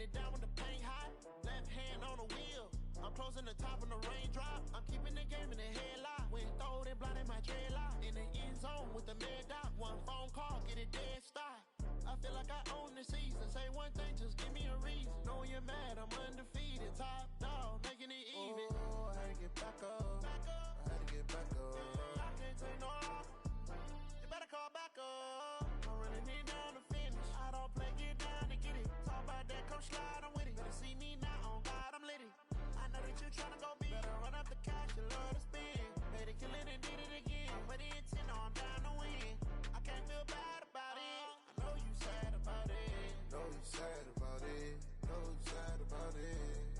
it down when the paint hot. Left hand on the wheel. I'm closing the top when the raindrop. I'm keeping the game in the headlock. When throwed and blinded my dreadlock. In the end zone with the mad dot. One phone call, get it dead stop. I feel like I own the season. Say one thing, just give me a reason. Know you're mad, I'm undefeated. Top dog, making it even. Oh, I had to get back up. I had to get back up. I can't take no loss. You better call back up. I'm running it down to finish. I don't play, get down to get it. Talk about that, come slide, I'm with it. Better see me now, on God, I'm lit it. I know that you tryna go big. Better run up the cash, you love to spin. Made it, kill it, and did it again. Put the intent on, I'm down to win. I can't feel bad about it. I know you sad about it. Know you sad about it. Know you sad about it.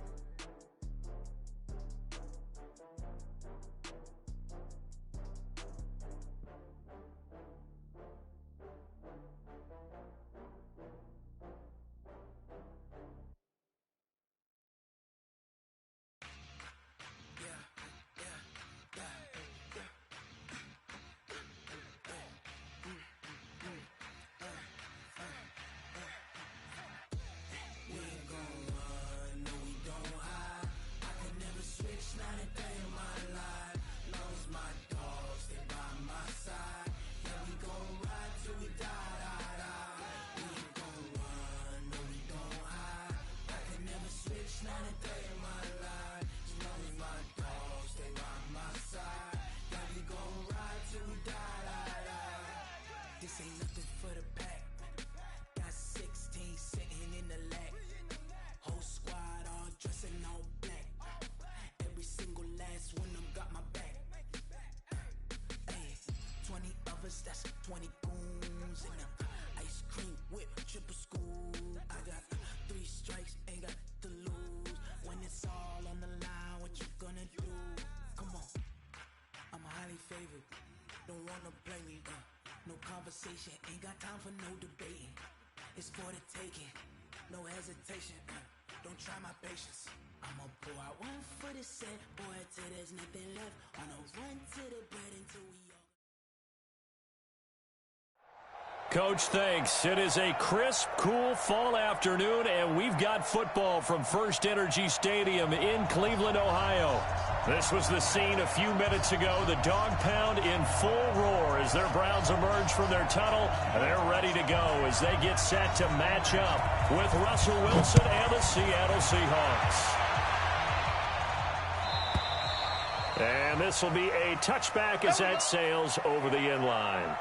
This ain't nothing for the pack. Got 16 sitting in the lap. Whole squad all dressing all black. Every single last one of them got my back. Hey, 20 of us, that's 20 goons. And ice cream whip, triple school. I got 3 strikes, ain't got to lose. When it's all on the line, what you gonna do? Come on, I'm highly favored. Don't wanna play me, no conversation, ain't got time for no debating. It's for the taking, no hesitation. Don't try my patience. I'ma pour out one for the set, boy, till there's nothing left. On a run to the bread until we all. Coach, thanks. It is a crisp, cool fall afternoon, and we've got football from First Energy Stadium in Cleveland, Ohio. This was the scene a few minutes ago. The dog pound in full roar as their Browns emerge from their tunnel. They're ready to go as they get set to match up with Russell Wilson and the Seattle Seahawks. And this will be a touchback as that sails over the end line.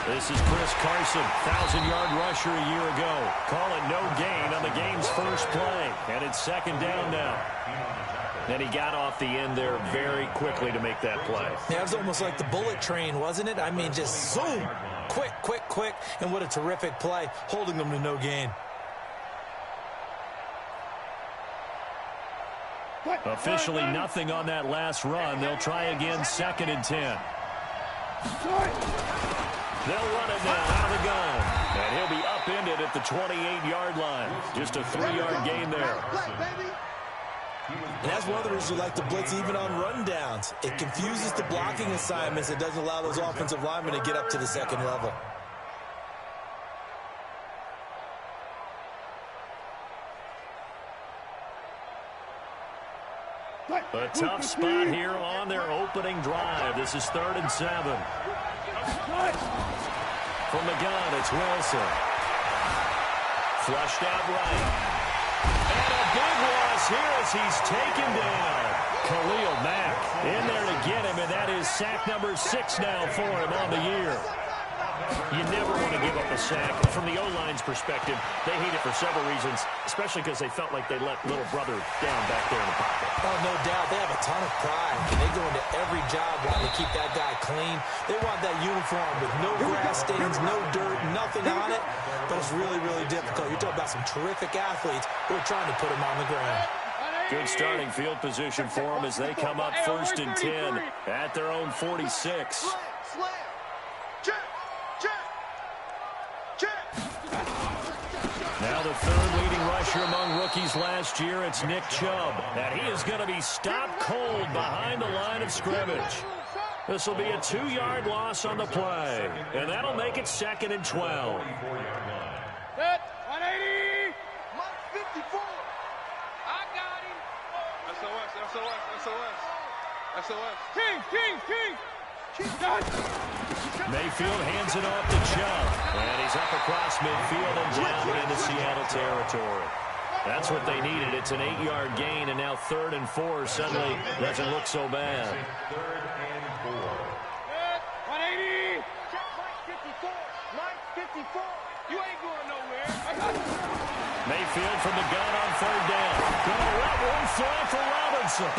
This is Chris Carson, 1,000-yard rusher a year ago. Call it no gain on the game's first play. And it's second down now. And he got off the end there very quickly to make that play. Yeah, it was almost like the bullet train, wasn't it? I mean, just zoom. Quick, quick, quick. And what a terrific play, holding them to no gain. Officially nothing on that last run. They'll try again, 2nd and 10. They'll run it now out of the gun. And he'll be upended at the 28-yard line. Just a 3-yard gain there. And that's one of the reasons we like to blitz even on rundowns. It confuses the blocking assignments. It doesn't allow those offensive linemen to get up to the second level. A tough spot here on their opening drive. This is 3rd and 7. From the gun, it's Wilson. Flushed out right. And a big loss here as he's taken down. Khalil Mack in there to get him, and that is sack number 6 now for him on the year. You never want to give up a sack. From the O-line's perspective, they hate it for several reasons, especially because they felt like they let little brother down back there in the pocket. Oh, no doubt. They have a ton of pride, and they go into every job wanting to keep that guy clean. They want that uniform with no grass stains, no dirt, nothing on it, but it's really, really difficult. You're talking about some terrific athletes who are trying to put him on the ground. Good starting field position for them as they come up 1st and 10 at their own 46. Now the third leading rusher among rookies last year, it's Nick Chubb. And he is going to be stopped cold behind the line of scrimmage. This will be a 2-yard loss on the play. And that'll make it 2nd and 12. Set, 180. Mark 54. I got him. SOS. King. Mayfield hands it off to Chubb. And he's up across midfield and down into Seattle territory. That's what they needed. It's an 8-yard gain, and now 3rd and 4 suddenly doesn't look so bad. 180. Check Mike 54. You ain't going nowhere. Mayfield from the gun on 3rd down. Gonna let one fly for Robinson.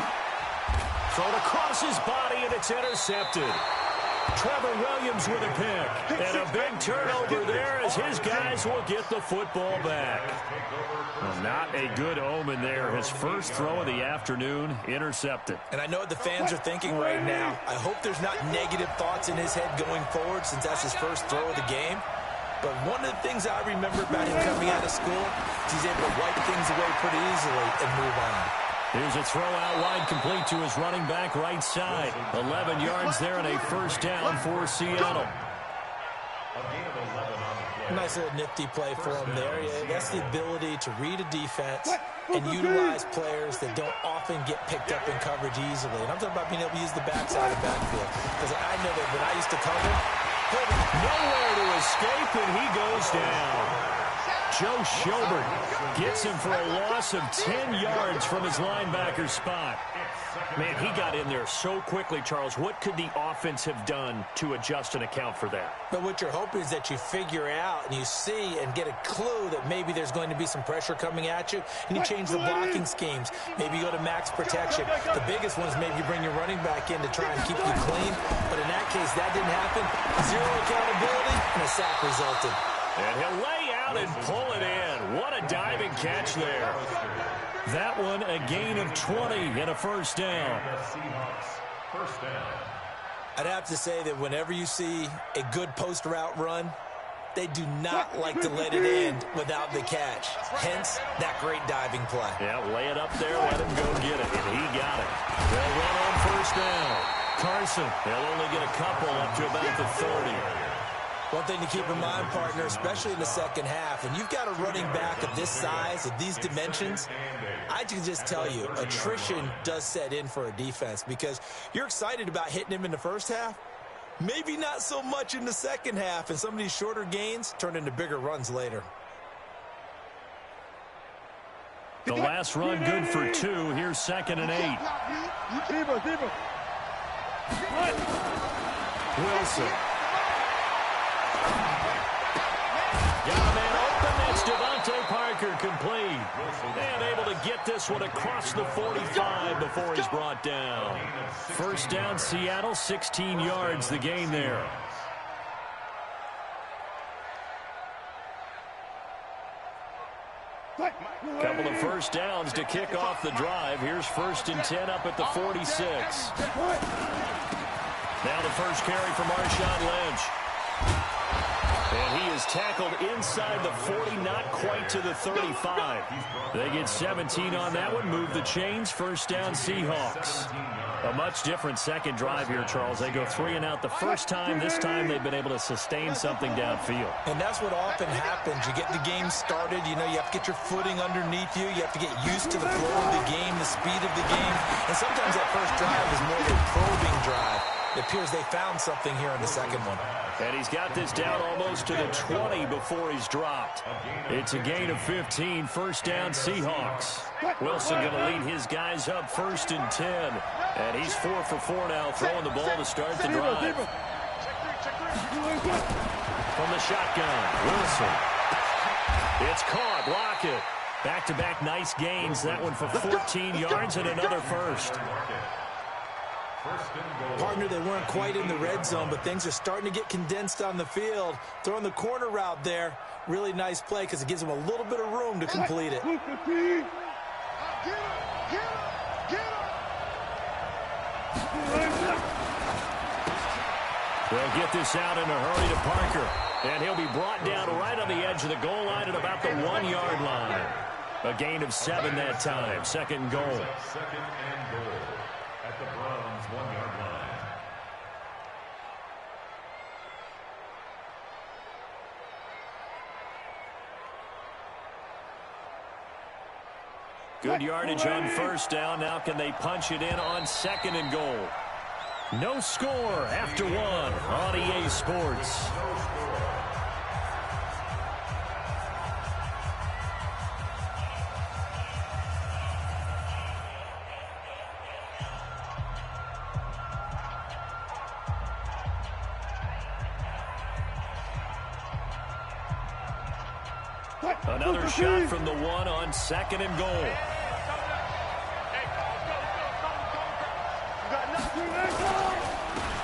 Thrown across his body, and it's intercepted. Trevor Williams with a pick. And a big turnover there as his guys will get the football back. Well, not a good omen there. His first throw of the afternoon intercepted. And I know what the fans are thinking right now. I hope there's not negative thoughts in his head going forward since that's his first throw of the game. But one of the things I remember about him coming out of school is he's able to wipe things away pretty easily and move on. Here's a throw out wide, complete to his running back right side. 11 yards there and a 1st down for Seattle. Nice little nifty play for him there. Yeah, that's the ability to read a defense and utilize players that don't often get picked up in coverage easily. And I'm talking about being able to use the backside of the backfield. Because I know that when I used to cover, nowhere to escape, and he goes down. Joe Schobert gets him for a loss of 10 yards from his linebacker spot. Man, he got in there so quickly, Charles. What could the offense have done to adjust and account for that? But what you're hoping is that you figure out and you see and get a clue that maybe there's going to be some pressure coming at you, and you change the blocking schemes. Maybe you go to max protection. The biggest one is maybe you bring your running back in to try and keep you clean. But in that case, that didn't happen. 0 accountability, and a sack resulted. And he'll lay out and pull it in. What a diving catch there. That one, a gain of 20 and a 1st down. I'd have to say that whenever you see a good post route run, they do not like to let it end without the catch. Hence, that great diving play. Yeah, lay it up there, let him go get it, and he got it. They'll run on 1st down. Carson, they'll only get a couple up to about the 30. One thing to keep in mind, partner, especially in the second half, and you've got a running back of this size, of these dimensions, I can just tell you, attrition does set in for a defense because you're excited about hitting him in the first half, maybe not so much in the second half, and some of these shorter gains turn into bigger runs later. The last run good for 2. Here's 2nd and 8. Wilson. Got a man open. That's Devontae Parker, complete. And able to get this one across the 45 before he's brought down. 1st down, Seattle, 16 yards the gain there. Couple of 1st downs to kick off the drive. Here's 1st and 10 up at the 46. Now the first carry for Marshawn Lynch. And he is tackled inside the 40, not quite to the 35. They get 17 on that one, move the chains, 1st down Seahawks. A much different second drive here, Charles. They go 3 and out the first time. This time they've been able to sustain something downfield. And that's what often happens. You get the game started, you know, you have to get your footing underneath you. You have to get used to the flow of the game, the speed of the game. And sometimes that first drive is more of a probing drive. It appears they found something here in the second one. And he's got this down almost to the 20 before he's dropped. It's a gain of 15, 1st down Seahawks. Wilson going to lead his guys up 1st and 10. And he's 4 for 4 now, throwing the ball to start the drive. From the shotgun, Wilson. It's caught, Lockett. Back-to-back nice gains. That one for 14 yards and another 1st. Partner, they weren't quite in the red zone, but things are starting to get condensed on the field. Throwing the corner route there, really nice play because it gives them a little bit of room to complete it. They'll get this out in a hurry to Parker. And he'll be brought down right on the edge of the goal line at about the 1-yard line. A gain of 7 that time. Second and goal. Second and goal at the Browns' 1-yard line. Good yardage on first down. Now can they punch it in on second and goal? No score after 1 on EA Sports. Another shot from the 1 on second and goal.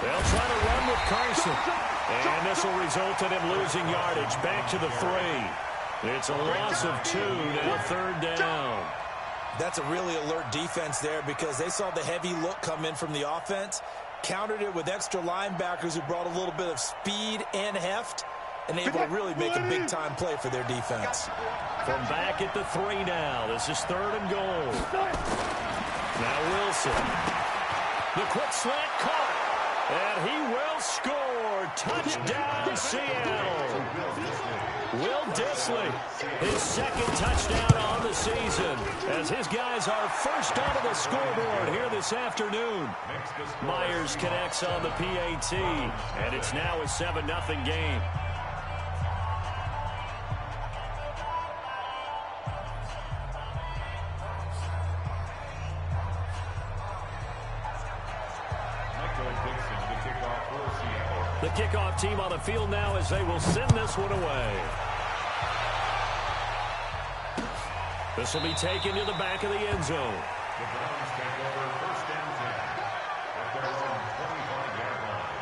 They'll try to run with Carson. And this will result in him losing yardage. Back to the 3. It's a loss of 2, now third down. That's a really alert defense there because they saw the heavy look come in from the offense, countered it with extra linebackers who brought a little bit of speed and heft, and able to really make a big-time play for their defense. From back at the 3 now. This is third and goal. Now Wilson. The quick slant caught. And he will score. Touchdown, Seattle. Will Dissly, his second touchdown on the season, as his guys are first onto the scoreboard here this afternoon. Myers connects on the PAT, and it's now a 7-0 game. The kickoff team on the field now as they will send this one away. This will be taken to the back of the end zone. The Browns take over first and 10 at their own 25-yard line.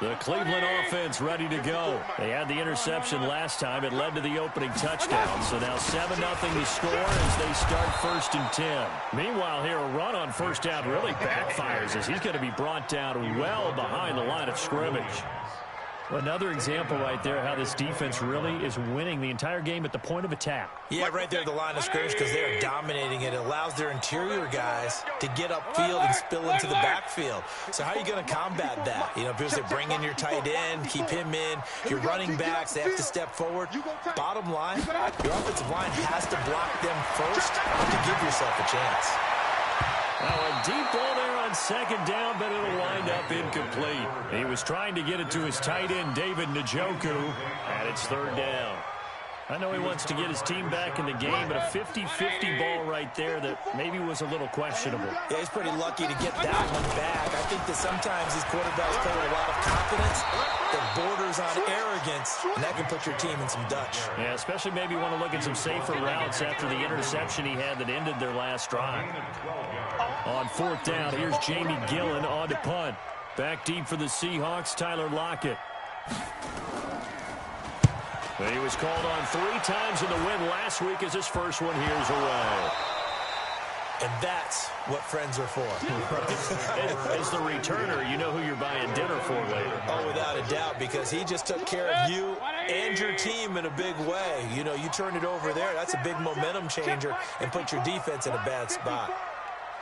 The Cleveland offense ready to go. They had the interception last time. It led to the opening touchdown. So now 7-0 to score as they start first and 10. Meanwhile, here a run on first down really backfires as he's going to be brought down well behind the line of scrimmage. Another example right there how this defense really is winning the entire game at the point of attack. Yeah, right there at the line of scrimmage because they are dominating it. It allows their interior guys to get upfield and spill into the backfield. So how are you going to combat that? You know, because they bring in your tight end, keep him in. Your running backs, they have to step forward. Bottom line, your offensive line has to block them first to give yourself a chance. Now a deep ball there on second down, but it'll wind up incomplete. He was trying to get it to his tight end, David Njoku, and it's third down. I know he wants to get his team back in the game, but a 50-50 ball right there that maybe was a little questionable. Yeah, he's pretty lucky to get that one back. I think that sometimes these quarterbacks play with a lot of confidence that borders on arrogance, and that can put your team in some Dutch. Yeah, especially maybe want to look at some safer routes after the interception he had that ended their last drive. On fourth down, here's Jamie Gillen on to punt. Back deep for the Seahawks, Tyler Lockett. He was called on 3 times in the win last week as his first one here's away. And that's what friends are for. As the returner, you know who you're buying dinner for later. Oh, without a doubt, because he just took care of you and your team in a big way. You know, you turn it over there, that's a big momentum changer and put your defense in a bad spot.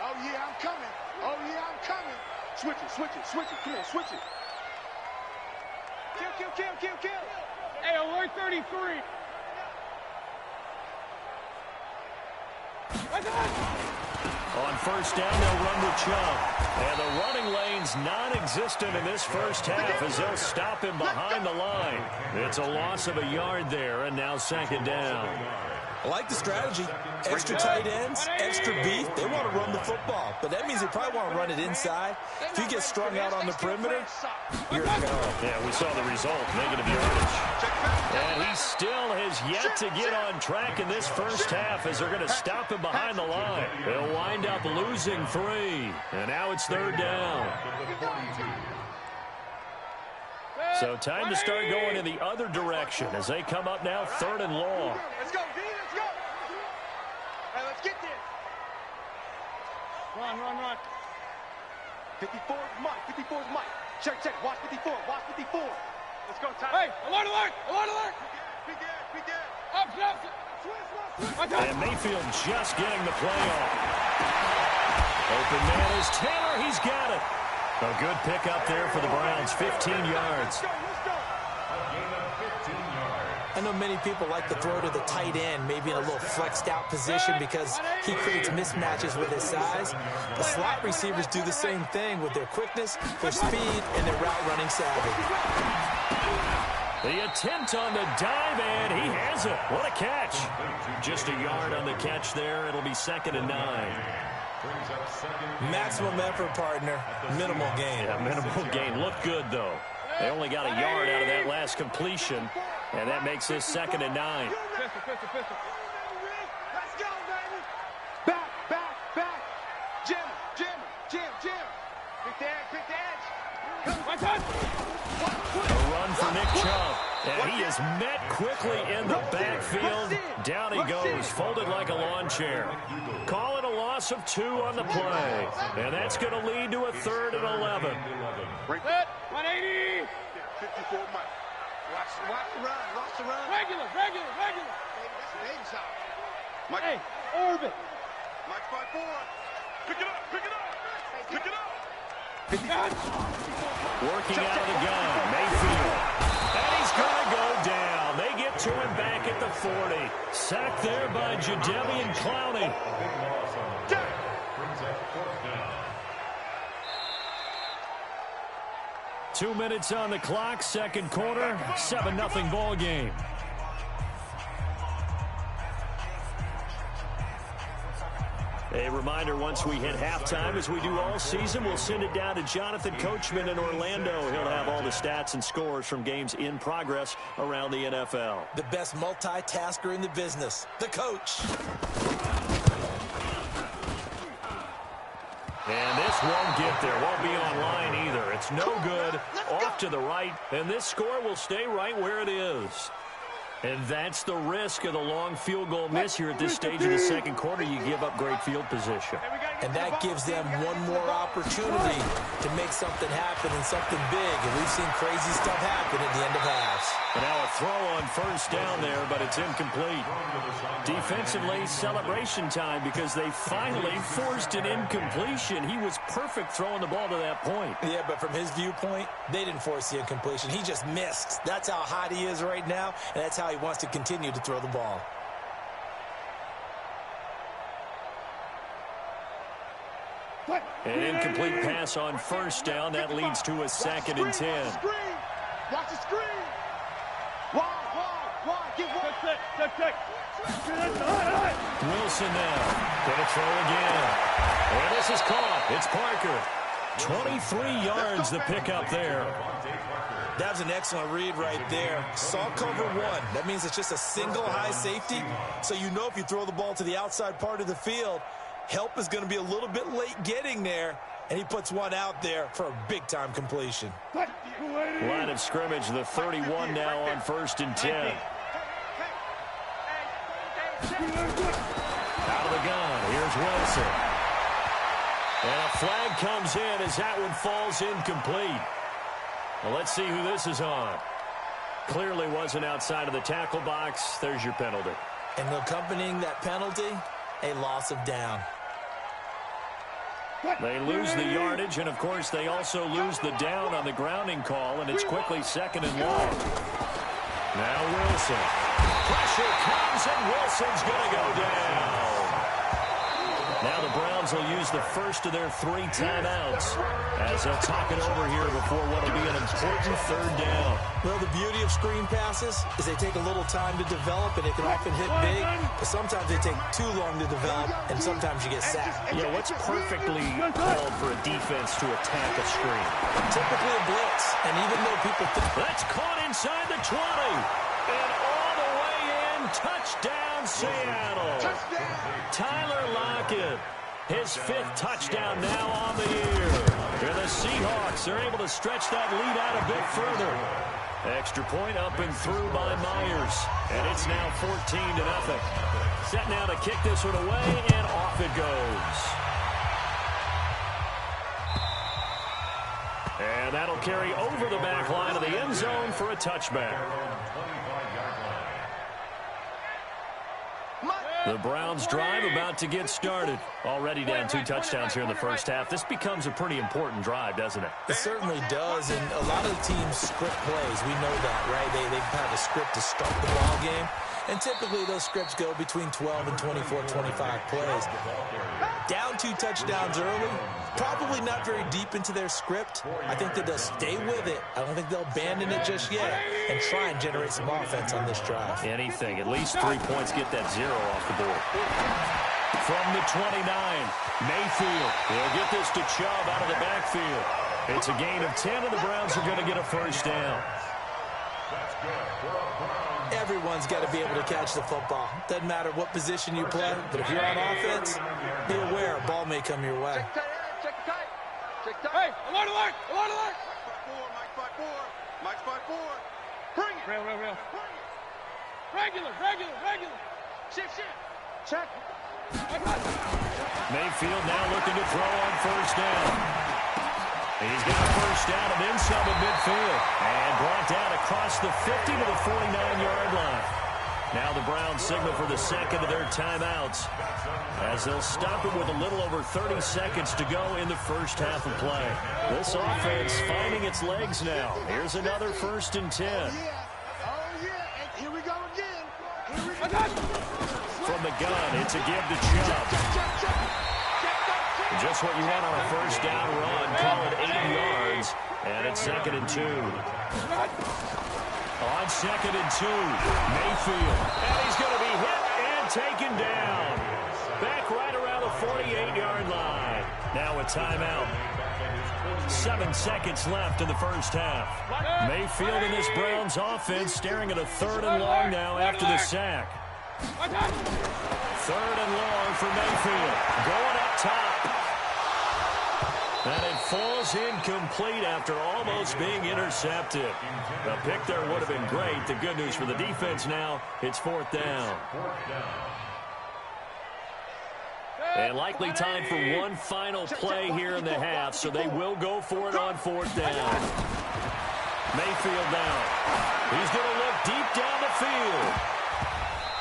Oh, yeah, I'm coming. Oh, yeah, I'm coming. Switch it, switch it, switch it. Come on, switch it. Kill, kill, kill, kill, kill. Hey, alert 33. On first down, they'll run with Chubb. And the running lane's non-existent in this first half as they'll stop him behind the line. It's a loss of a yard there, and now second down. I like the strategy. Extra tight ends, extra beef. They want to run the football, but that means they probably want to run it inside. If you get strung out on the perimeter, you're going. Yeah, we saw the result, negative yardage. And he still has yet to get on track in this first half as they're going to stop him behind the line. They'll wind up losing 3. And now it's third down. So time to start going in the other direction as they come up now 3rd and long. Let's go, D. Let's go. Hey, let's get this. Run. 54 is Mike. 54 is Mike. Check. Watch 54. Watch 54. Let's go, Tyler. Hey, alert. Big gas. Up. And Mayfield just getting the play off. Open man is Taylor. He's got it. A good pickup there for the Browns. 15 yards. Let's go. A gain of 15 yards. I know many people like to throw to the tight end, maybe in a little flexed out position because he creates mismatches with his size. The slot receivers do the same thing with their quickness, their speed, and their route running savvy. The attempt on the dive, and he has it. What a catch. Just a yard on the catch there. It'll be 2nd and 9. Maximum effort, partner. Minimal gain. Yeah, minimal gain. Looked good, though. They only got a yard out of that last completion, and that makes this 2nd and 9. Pistol. Let's go, baby. Back. Jam. Pick the edge. My touch. A run for Nick Chubb. And he is met quickly in the backfield. Down he goes, folded like a lawn chair. Call it a loss of 2 on the play. And that's going to lead to a 3rd and 11. 180. 54 Mike. Watch the run. Regular. Baby shot. Mike. Hey, orbit. Mike 5-4. Pick it up. Working out of the gun, Mayfield. And he's going to go down. They get to him back at the 40. Sacked there by Jadeveon Clowney. Big loss on the play. Brings up 4th down. 2 minutes on the clock, 2nd quarter, 7-0 ball game. A reminder, once we hit halftime, as we do all season, we'll send it down to Jonathan Coachman in Orlando. He'll have all the stats and scores from games in progress around the NFL. The best multitasker in the business, the coach. And this won't get there, won't be online either. It's no good, off to the right, and this score will stay right where it is. And that's the risk of the long field goal miss here at this stage of the 2nd quarter. You give up great field position. And that gives them one more opportunity to make something happen and something big. And we've seen crazy stuff happen at the end of halves. And now a throw on 1st down there, but it's incomplete. Defensively, celebration time because they finally forced an incompletion. He was perfect throwing the ball to that point. Yeah, but from his viewpoint, they didn't force the incompletion. He just missed. That's how hot he is right now, and that's how he wants to continue to throw the ball. An incomplete pass on 1st down. That leads to a 2nd and 10. Watch the screen. Wide. Get one. Wilson now. Gonna throw again. And this is caught. It's Parker. 23 yards the pickup there. That was an excellent read right there. Saw cover 1. That means it's just a single high safety. So you know if you throw the ball to the outside part of the field, help is going to be a little bit late getting there. And he puts one out there for a big-time completion. Line of scrimmage, the 31 now on 1st and 10. Out of the gun, here's Wilson. And a flag comes in as that one falls incomplete. Well, let's see who this is on. Clearly wasn't outside of the tackle box. There's your penalty. And accompanying that penalty, a loss of down. They lose the yardage, and, of course, they also lose the down on the grounding call, and it's quickly 2nd and long. Now Wilson. Pressure comes, and Wilson's going to go down. Now the Browns will use the first of their 3 timeouts as they'll talk it over here before what will be an important 3rd down. Well, the beauty of screen passes is they take a little time to develop, and they can often hit big, but sometimes they take too long to develop, and sometimes you get sacked. Yeah, what's perfectly called for a defense to attack a screen? Typically a blitz, and even though people think... That's caught inside the 20, and all the way in, touchdown Seattle. Tyler Lockett. His 5th touchdown now on the year. And the Seahawks are able to stretch that lead out a bit further. Extra point up and through by Myers. And it's now 14-0. Set now to kick this one away, and off it goes. And that'll carry over the back line of the end zone for a touchback. The Browns drive about to get started. Already down 2 touchdowns here in the first half. This becomes a pretty important drive, doesn't it? It certainly does, and a lot of the teams script plays. We know that, right? They have a script to start the ball game, and typically those scripts go between 12 and 24, 25 plays. Down 2 touchdowns early, probably not very deep into their script. I think that they'll stay with it. I don't think they'll abandon it just yet and try and generate some offense on this drive. Anything. At least 3 points, get that 0 off the board. From the 29, Mayfield. He'll get this to Chubb out of the backfield. It's a gain of 10, and the Browns are going to get a first down. Everyone's got to be able to catch the football. Doesn't matter what position you play, but if you're on offense, be aware a ball may come your way. Check tight. Hey, alert, alert, alert, alert. Mike 5-4. Mike 5-4. Bring it. Real. Bring it. Regular. Shift. Check. Mayfield now looking to throw on first down. He's got a first down and then some at midfield. And brought down across the 50 to the 49-yard line. Now the Browns signal for the second of their timeouts, as they'll stop it with a little over 30 seconds to go in the first half of play. This offense finding its legs now. Here's another 1st and 10. Oh, yeah. And here we go again. From the gun, it's a give to Chubb. Just what you want on a first down run. Call it 80 yards. And it's 2nd and 2. On 2nd and 2, Mayfield. And he's going to be hit and taken down. Back right around the 48-yard line. Now a timeout. 7 seconds left in the first half. Mayfield in this Browns offense staring at a 3rd and long now after the sack. 3rd and long for Mayfield. Going up top. And it falls incomplete after almost being intercepted. The pick there would have been great. The good news for the defense now, it's 4th down. And likely time for one final play here in the half, so they will go for it on 4th down. Mayfield now. He's going to look deep down the field.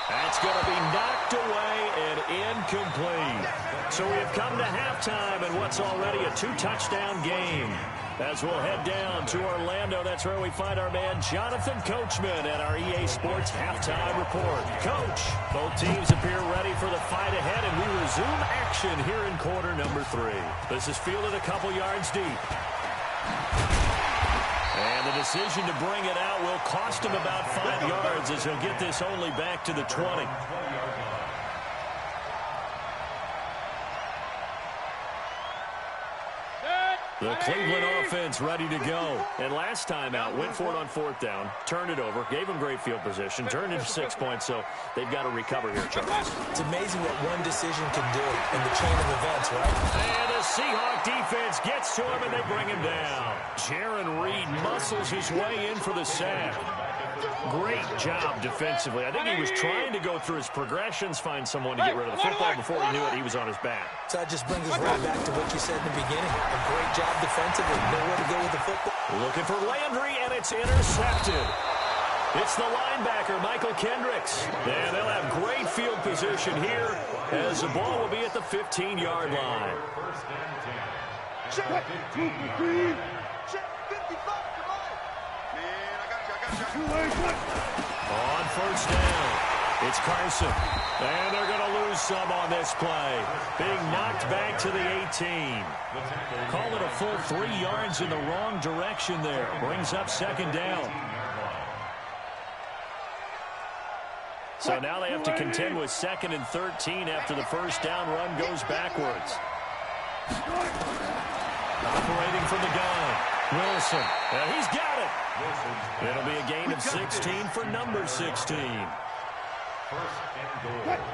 That's going to be knocked away and incomplete. So we have come to halftime in what's already a 2-touchdown game. As we'll head down to Orlando, that's where we find our man Jonathan Coachman at our EA Sports Halftime Report. Coach, both teams appear ready for the fight ahead, and we resume action here in quarter number 3. This is fielded a couple yards deep. And the decision to bring it out will cost him about 5 yards, as he'll get this only back to the 20. The Cleveland offense ready to go. And last time out, went for it on 4th down, turned it over, gave them great field position, turned it 6 points, so they've got to recover here, Charles. It's amazing what one decision can do in the chain of events, right? And the Seahawk defense gets to him, and they bring him down. Jaron Reed muscles his way in for the sack. Great job defensively. I think he was trying to go through his progressions, find someone to get rid of the football. Before he knew it, he was on his back. So that just brings us right back to what you said in the beginning. A great job defensively. Know where to go with the football. Looking for Landry, and it's intercepted. It's the linebacker, Michael Kendricks. And they'll have great field position here, as the ball will be at the 15-yard line. Check 55. Come on. Man, I got you. On first down, it's Carson. And they're going to lose some on this play. Being knocked back to the 18. Call it a full 3 yards in the wrong direction there. Brings up 2nd down. So now they have to contend with 2nd and 13 after the first down run goes backwards. Operating from the gun, Wilson. And he's got it. It'll be a gain of 16 for number 16.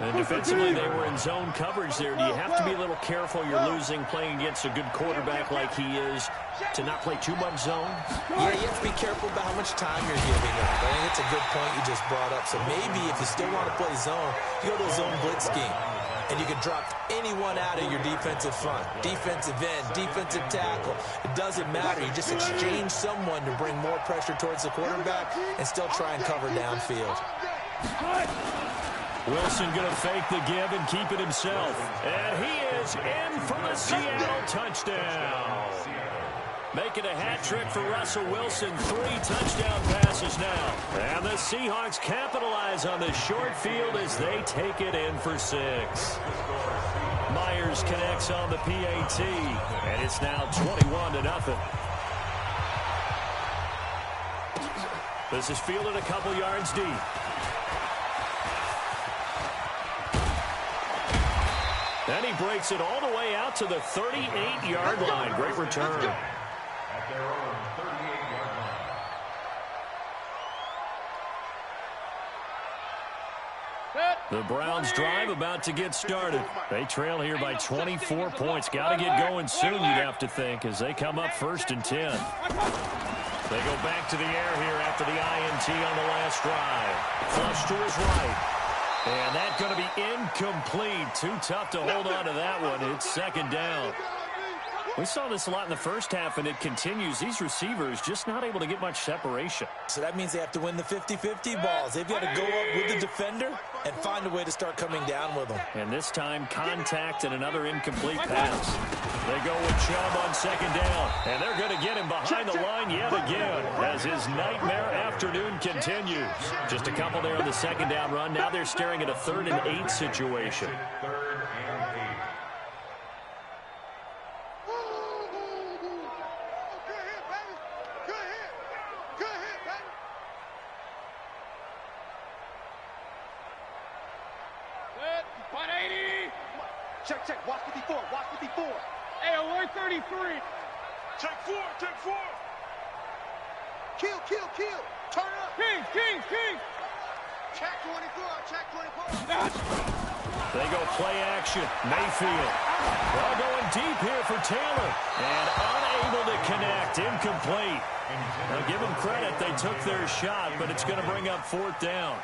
And defensively, they were in zone coverage there. Do you have to be a little careful? You're losing, playing against a good quarterback like he is, to not play too much zone? Yeah, you have to be careful about how much time you're giving up. I think it's a good point you just brought up. So maybe if you still want to play zone, you go to a zone blitz scheme. And you can drop anyone out of your defensive front. Defensive end, defensive tackle. It doesn't matter. You just exchange someone to bring more pressure towards the quarterback and still try and cover downfield. Wilson going to fake the give and keep it himself. And he is in for the Seattle touchdown. Making a hat trick for Russell Wilson. 3 touchdown passes now. And the Seahawks capitalize on the short field as they take it in for 6. Myers connects on the PAT. And it's now 21-0. This is fielded a couple yards deep. And he breaks it all the way out to the 38-yard line. Great return. At their own 38-yard line. The Browns drive about to get started. They trail here by 24 points. Got to get going soon, you'd have to think, as they come up 1st and 10. They go back to the air here after the INT on the last drive. Flush to his right. And that's going to be incomplete. Too tough to hold on to that one. It's 2nd down. We saw this a lot in the first half, and it continues. These receivers just not able to get much separation. So that means they have to win the 50-50 balls. They've got to go up with the defender and find a way to start coming down with them. And this time, contact and another incomplete pass. They go with Chubb on 2nd down. And they're going to get him behind the line yet again as his nightmare afternoon continues. Just a couple there on the 2nd down run. Now they're staring at a 3rd and 8 situation. 3rd and 8. Check, watch 54, watch 54. Hey, alert 33. Check 4. Kill. Turn up. Kings. Check 24. They go play action. Mayfield. Well, going deep here for Taylor. And unable to connect. Incomplete. Now, give them credit. They took their shot, but it's going to bring up 4th down.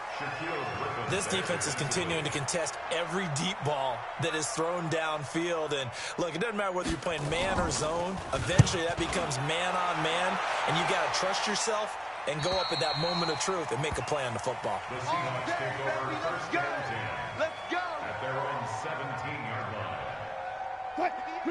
This defense is continuing to contest every deep ball that is thrown downfield. And, look, it doesn't matter whether you're playing man or zone. Eventually, that becomes man-on-man, and you got to trust yourself and go up at that moment of truth and make a play on the football. The Seahawks take over 1st and 10. Let's go. At their own 17-yard line.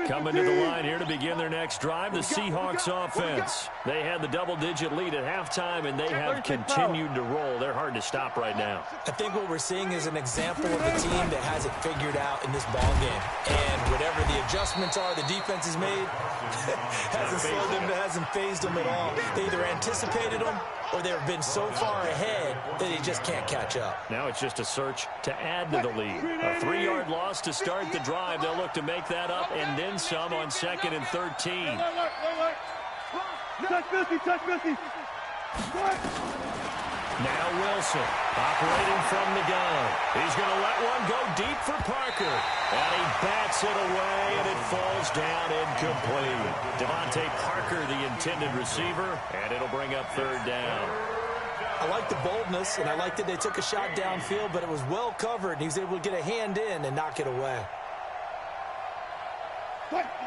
Coming to the line here to begin their next drive, the Seahawks offense. They had the double-digit lead at halftime, and they have continued to roll. They're hard to stop right now. I think what we're seeing is an example of a team that has it figured out in this ball game. And whatever the adjustments are the defense has made, hasn't slowed them, hasn't phased them at all. They either anticipated them or they've been so far ahead that they just can't catch up. Now it's just a search to add to the lead. A 3-yard loss to start the drive. They'll look to make that up and then some on 2nd and 13. Touch 50. Now Wilson operating from the gun. He's going to let one go deep for Parker. And he bats it away, and it falls down incomplete. Devontae Parker, the intended receiver, and it'll bring up 3rd down. I like the boldness, and I like that they took a shot downfield, but it was well covered, and he was able to get a hand in and knock it away.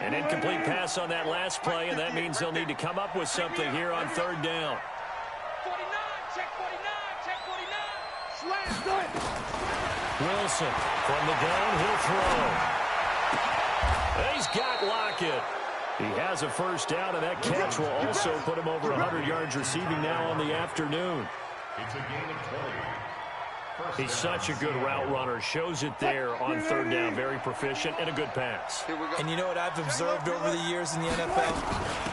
An incomplete pass on that last play, and that means they'll need to come up with something here on 3rd down. 49, check 49. Slam. Wilson from the gun, he'll throw. He's got Lockett. He has a 1st down, and that catch will also put him over 100 yards receiving now on the afternoon. It's a gain of 20. He's such a good route runner. Shows it there on 3rd down. Very proficient and a good pass. And you know what I've observed over the years in the NFL?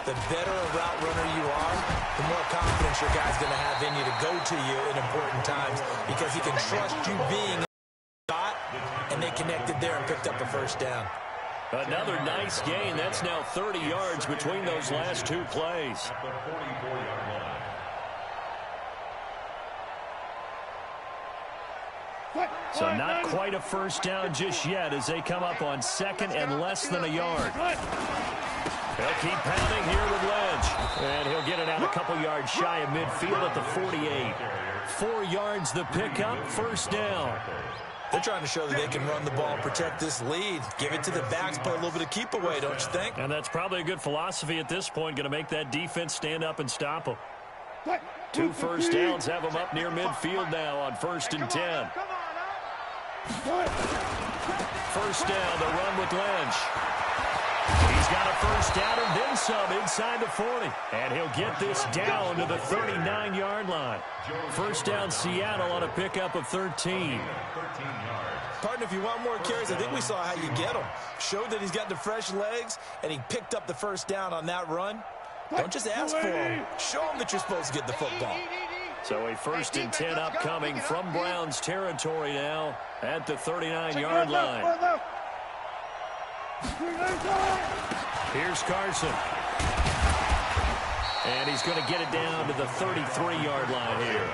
The better a route runner you are, the more confidence your guy's going to have in you to go to you in important times because he can trust you being shot, and they connected there and picked up a 1st down. Another nice gain. That's now 30 yards between those last 2 plays. At the 44-yard line. So not quite a first down just yet as they come up on second and less than a yard. They'll keep pounding here with Lynch. And he'll get it out a couple yards shy of midfield at the 48. 4 yards the pickup, first down. They're trying to show that they can run the ball and protect this lead. Give it to the backs, play a little bit of keep away, don't you think? And that's probably a good philosophy at this point, going to make that defense stand up and stop them. 2 first downs have them up near midfield now on 1st and 10. First down, the run with Lynch. He's got a first down and then some inside the 40. And he'll get this down to the 39-yard line. First down, Seattle on a pickup of 13. Partner, if you want more carries, I think we saw how you get them. Showed that he's got the fresh legs, and he picked up the first down on that run. Don't just ask for him. Show him that you're supposed to get the football. So a 1st and 10 upcoming from Browns territory now at the 39-yard line. Here's Carson. And he's going to get it down to the 33-yard line here.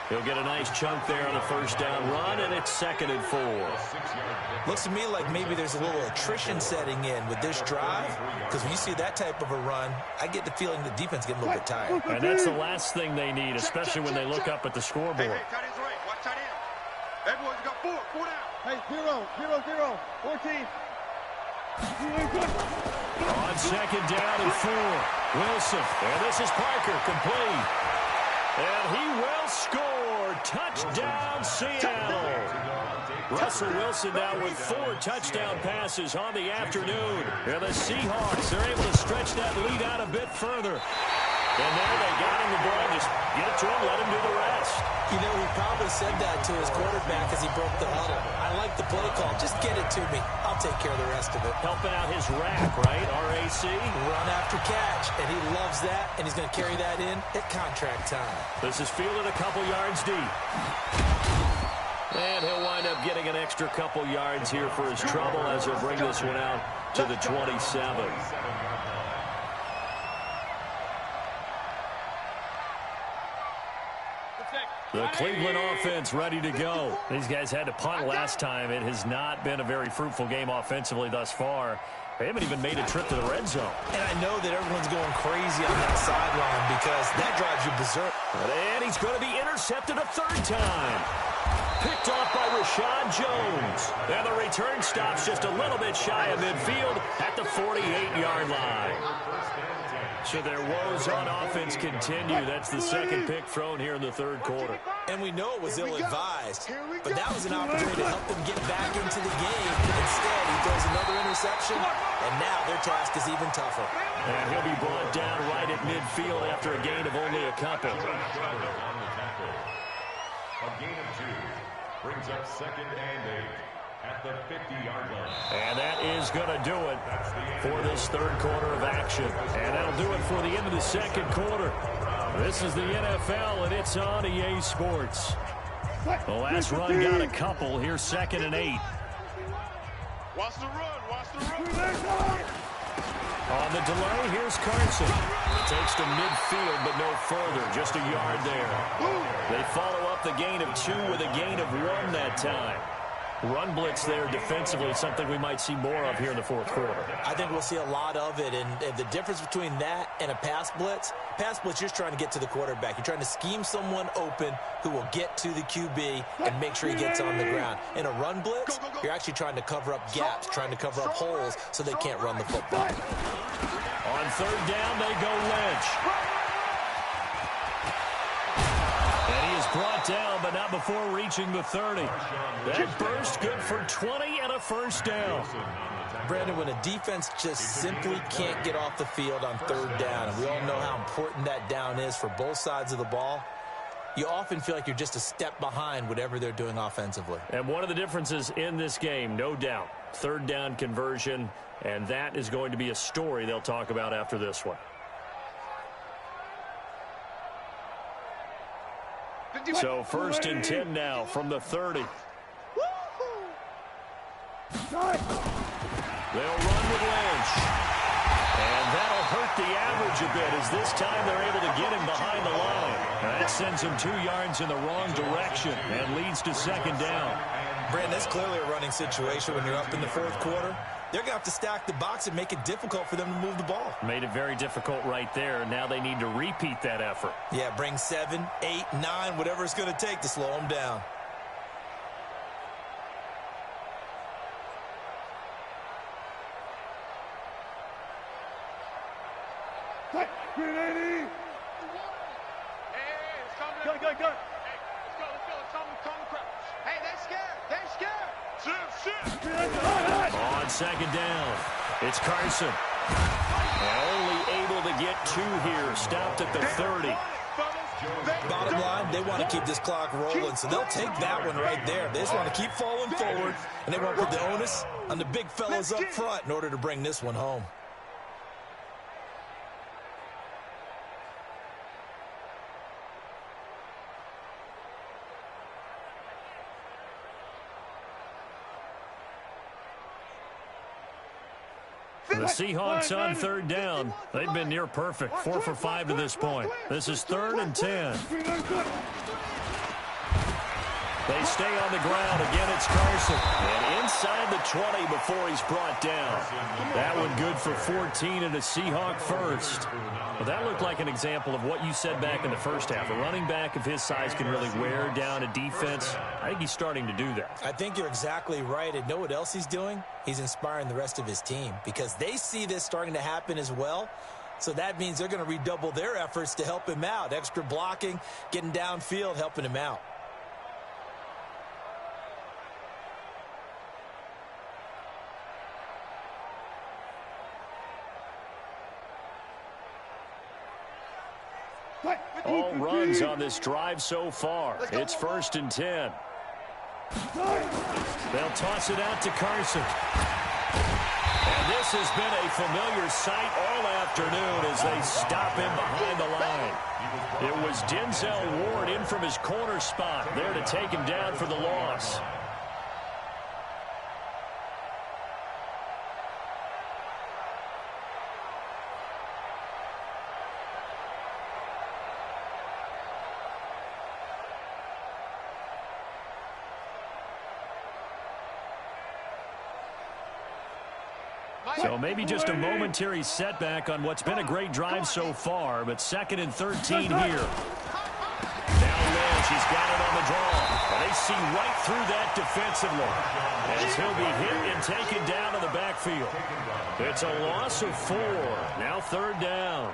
He'll get a nice chunk there on the first down run, and it's 2nd and 4. Looks to me like maybe there's a little attrition setting in with this drive, because when you see that type of a run, I get the feeling the defense getting a little bit tired. And that's the last thing they need, especially when they look up at the scoreboard. Hey, tight end's right. Watch tight end. Everyone's got 4 down. Hey, 0, 14. On 2nd down and 4, Wilson. And this is Parker, complete. And he will score. Touchdown, Seattle. Russell Wilson now with 4 touchdown passes on the afternoon. And the Seahawks are able to stretch that lead out a bit further. And there they got him the ball. Just get it to him, let him do the rest. You know, he probably said that to his quarterback as he broke the huddle. I like the play call. Just get it to me. I'll take care of the rest of it. Helping out his rack, right? RAC. Run after catch. And he loves that. And he's going to carry that in at contract time. This is fielded a couple yards deep. And he'll wind up getting an extra couple yards here for his trouble as he'll bring this one out to the 27. The Cleveland offense ready to go. These guys had to punt last time. It has not been a very fruitful game offensively thus far. They haven't even made a trip to the red zone. And I know that everyone's going crazy on that sideline because that drives you berserk. And he's going to be intercepted a 3rd time. Picked off by Rashad Jones. And the return stops just a little bit shy of midfield at the 48-yard line. So their woes on offense continue. That's the 2nd pick thrown here in the 3rd quarter. And we know it was ill-advised, but that was an opportunity to help them get back into the game. Instead, he throws another interception, and now their task is even tougher. And he'll be brought down right at midfield after a gain of only a couple. A gain of 2 brings up 2nd and 8 at the 50-yard line. And that is going to do it for this 3rd quarter of action. And that'll do it for the end of the 2nd quarter. This is the NFL, and it's on EA Sports. The last run got a couple. Here's 2nd and 8. Watch the run. On the delay, here's Carson. Takes to midfield, but no further. Just a yard there. They follow up the gain of 2 with a gain of 1 that time. Run blitz there defensively, something we might see more of here in the 4th quarter. I think we'll see a lot of it, and the difference between that and a pass blitz, you're just trying to get to the quarterback. You're trying to scheme someone open who will get to the QB and make sure he gets on the ground. In a run blitz, you're actually trying to cover up gaps, trying to cover up holes so they can't run the football. On 3rd down, they go Lynch. And he is brought down, but not before reaching the 30. That burst good for 20 and a first down. Brandon, when a defense just simply can't get off the field on 3rd down, and we all know how important that down is for both sides of the ball, you often feel like you're just a step behind whatever they're doing offensively. And one of the differences in this game, no doubt, 3rd down conversion, and that is going to be a story they'll talk about after this one. So 1st and 10 now from the 30. They'll run with Lynch. And that'll hurt the average a bit, as this time they're able to get him behind the line. That sends him 2 yards in the wrong direction and leads to second down. Brandon, that's clearly a running situation when you're up in the fourth quarter. They're going to have to stack the box and make it difficult for them to move the ball. Made it very difficult right there. Now they need to repeat that effort. Yeah, bring 7, 8, 9, whatever it's going to take to slow them down. On second down, it's Carson. Only able to get 2 here. Stopped at the 30. Bottom line, they want to keep this clock rolling, so they'll take that one right there. They just want to keep falling forward, and they want to put the onus on the big fellows up front in order to bring this one home. The Seahawks on third down. They've been near perfect, 4 for 5 to this point. This is 3rd and 10. They stay on the ground. Again, it's Carson. And inside the 20 before he's brought down. That one good for 14 and a Seahawk first. Well, that looked like an example of what you said back in the first half. A running back of his size can really wear down a defense. I think he's starting to do that. I think you're exactly right. And know what else he's doing? He's inspiring the rest of his team because they see this starting to happen as well. So that means they're going to redouble their efforts to help him out. Extra blocking, getting downfield, helping him out. All runs on this drive so far. It's 1st and 10. They'll toss it out to Carson. And this has been a familiar sight all afternoon as they stop him behind the line. It was Denzel Ward in from his corner spot there to take him down for the loss. So maybe just a momentary setback on what's been a great drive so far, but 2nd and 13 here. Now Lynch, he's got it on the draw. And they see right through that defensively as he'll be hit and taken down in the backfield. It's a loss of 4. Now 3rd down.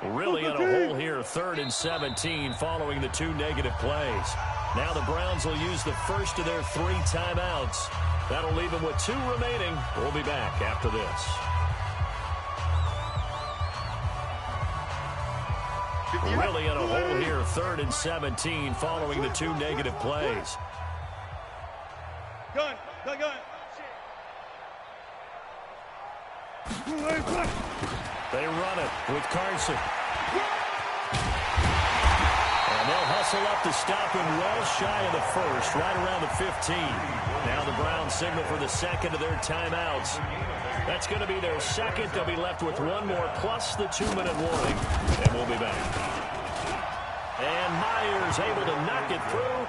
Really in a hole here, 3rd and 17 following the 2 negative plays. Now the Browns will use the first of their 3 timeouts. That'll leave them with 2 remaining. We'll be back after this. Really in a hole here, 3rd and 17 following the 2 negative plays. Gun. They run it with Carson. And they'll hustle up to stop him well shy of the first, right around the 15. Now the Browns signal for the 2nd of their timeouts. That's going to be their 2nd. They'll be left with 1 more plus the 2-minute warning. And we'll be back. And Myers able to knock it through.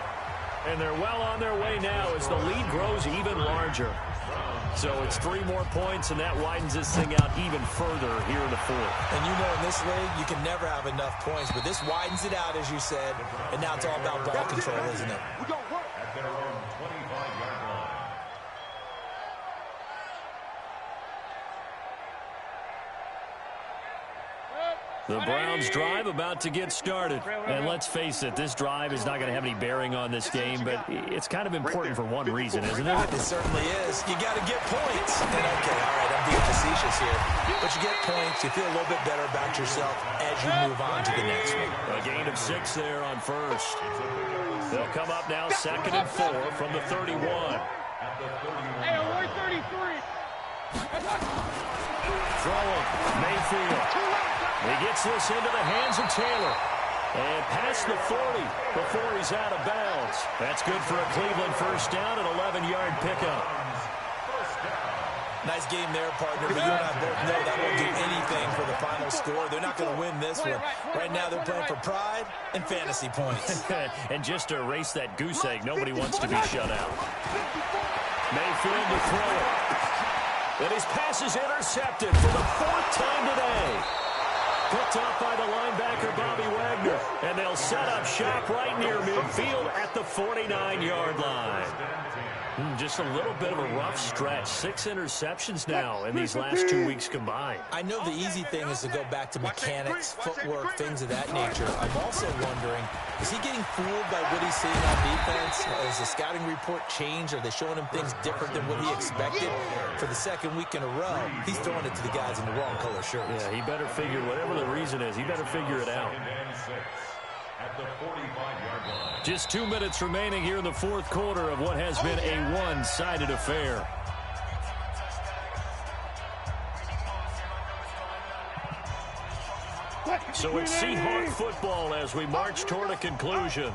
And they're well on their way now as the lead grows even larger. So it's 3 more points, and that widens this thing out even further here in the 4th. And you know in this league, you can never have enough points, but this widens it out, as you said, and now it's all about ball control, isn't it? At their own 25-yard line. The Browns drive about to get started. And let's face it, this drive is not going to have any bearing on this game, but it's kind of important for one reason, isn't it? It certainly is. You got to get points. And okay, all right, I'm being facetious here. But you get points, you feel a little bit better about yourself as you move on to the next one. A gain of 6 there on first. They'll come up now 2nd and 4 from the 31. Hey, we're 33. Throwing, Mayfield. He gets this into the hands of Taylor. And past the 40 before he's out of bounds. That's good for a Cleveland first down, an 11-yard pickup. Nice game there, partner, but you and I both know that won't do anything for the final score. They're not going to win this one. Right now they're playing for pride and fantasy points. And just to erase that goose egg, nobody wants to be shut out. Mayfield to throw it. And his pass is intercepted for the 4th time today. Picked up by the linebacker, Bobby Wagner. And they'll set up shop right near midfield at the 49-yard line. Just a little bit of a rough stretch. 6 interceptions now in these last 2 weeks combined. I know the easy thing is to go back to mechanics, footwork, things of that nature. I'm also wondering, is he getting fooled by what he's seeing on defense? Has the scouting report changed? Are they showing him things different than what he expected? For the 2nd week in a row, he's throwing it to the guys in the wrong color shirts. Yeah, he better figure, whatever the reason is, he better figure it out. At the 45-yard line. Just 2 minutes remaining here in the 4th quarter of what has been a one-sided affair. So it's Seahawk football as we march toward a conclusion.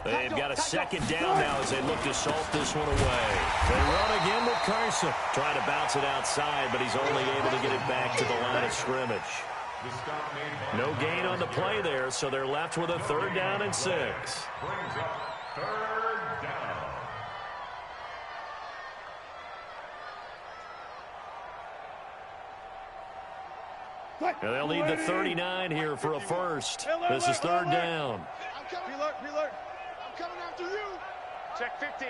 They've got a 2nd down now as they look to salt this one away. They run again with Carson. Trying to bounce it outside, but he's only able to get it back to the line of scrimmage. No gain on the play there, so they're left with a 3rd down and 6. Brings up 3rd down. And they'll need the 39 here for a first. This is 3rd down. Reload. I'm coming after you. Check 50.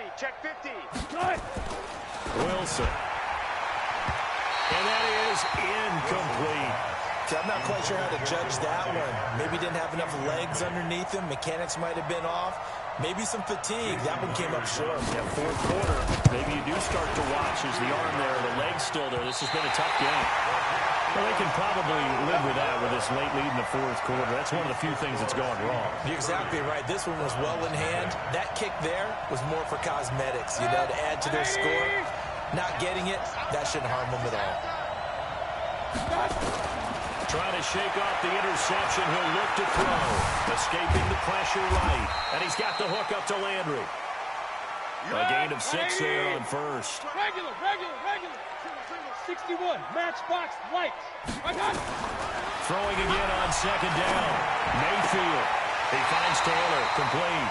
Wilson. And that is incomplete. I'm not quite sure how to judge that one. Maybe didn't have enough legs underneath him. Mechanics might have been off. Maybe some fatigue. That one came up short. Yeah, 4th quarter. Maybe you do start to watch. Is the arm there, the leg's still there. This has been a tough game. Well, they can probably live with that with this late lead in the 4th quarter. That's one of the few things that's gone wrong. You're exactly right. This one was well in hand. That kick there was more for cosmetics, to add to their score. Not getting it, that shouldn't harm them at all. Trying to shake off the interception. He'll look to throw. Escaping the pressure right. And he's got the hook up to Landry. A gain of 6 there on first. Regular. 61, matchbox lights. I got it. Throwing again on 2nd down. Mayfield. He finds Taylor. Complete.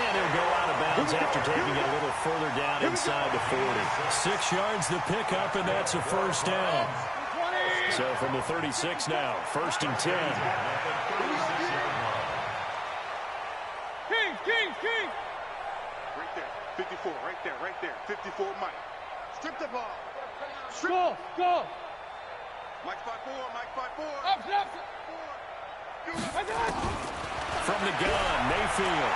And he'll go out of bounds after taking it a little further down inside the 40. 6 yards the pickup, and that's a first down. So from the 36 now, 1st and 10. King. Right there, 54, right there. 54, Mike. Strip the ball. Go. Mike 5-4. Up. I got it. From the gun, Mayfield.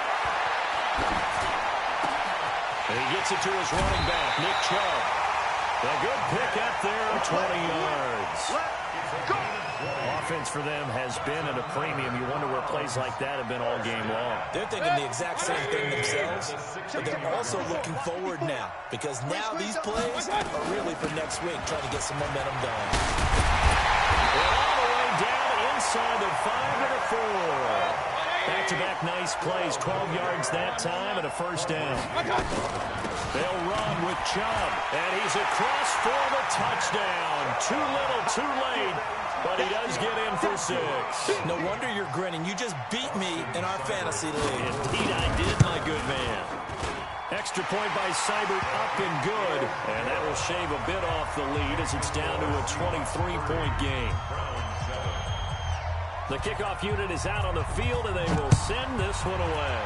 And he gets it to his running back, Nick Chubb. A good pick up there, 20 yards. Offense for them has been at a premium. You wonder where plays like that have been all game long. They're thinking the exact same thing themselves, but they're also looking forward now because now these plays are really for next week, trying to get some momentum going. All the way down inside the 5 to the 4. Back-to-back nice plays, 12 yards that time and a first down. They'll run with Chubb, and he's across for the touchdown. Too little, too late, but he does get in for 6. No wonder you're grinning. You just beat me in our fantasy league. Indeed I did, my good man. Extra point by Seibert, up and good, and that will shave a bit off the lead as it's down to a 23-point game. The kickoff unit is out on the field, and they will send this one away.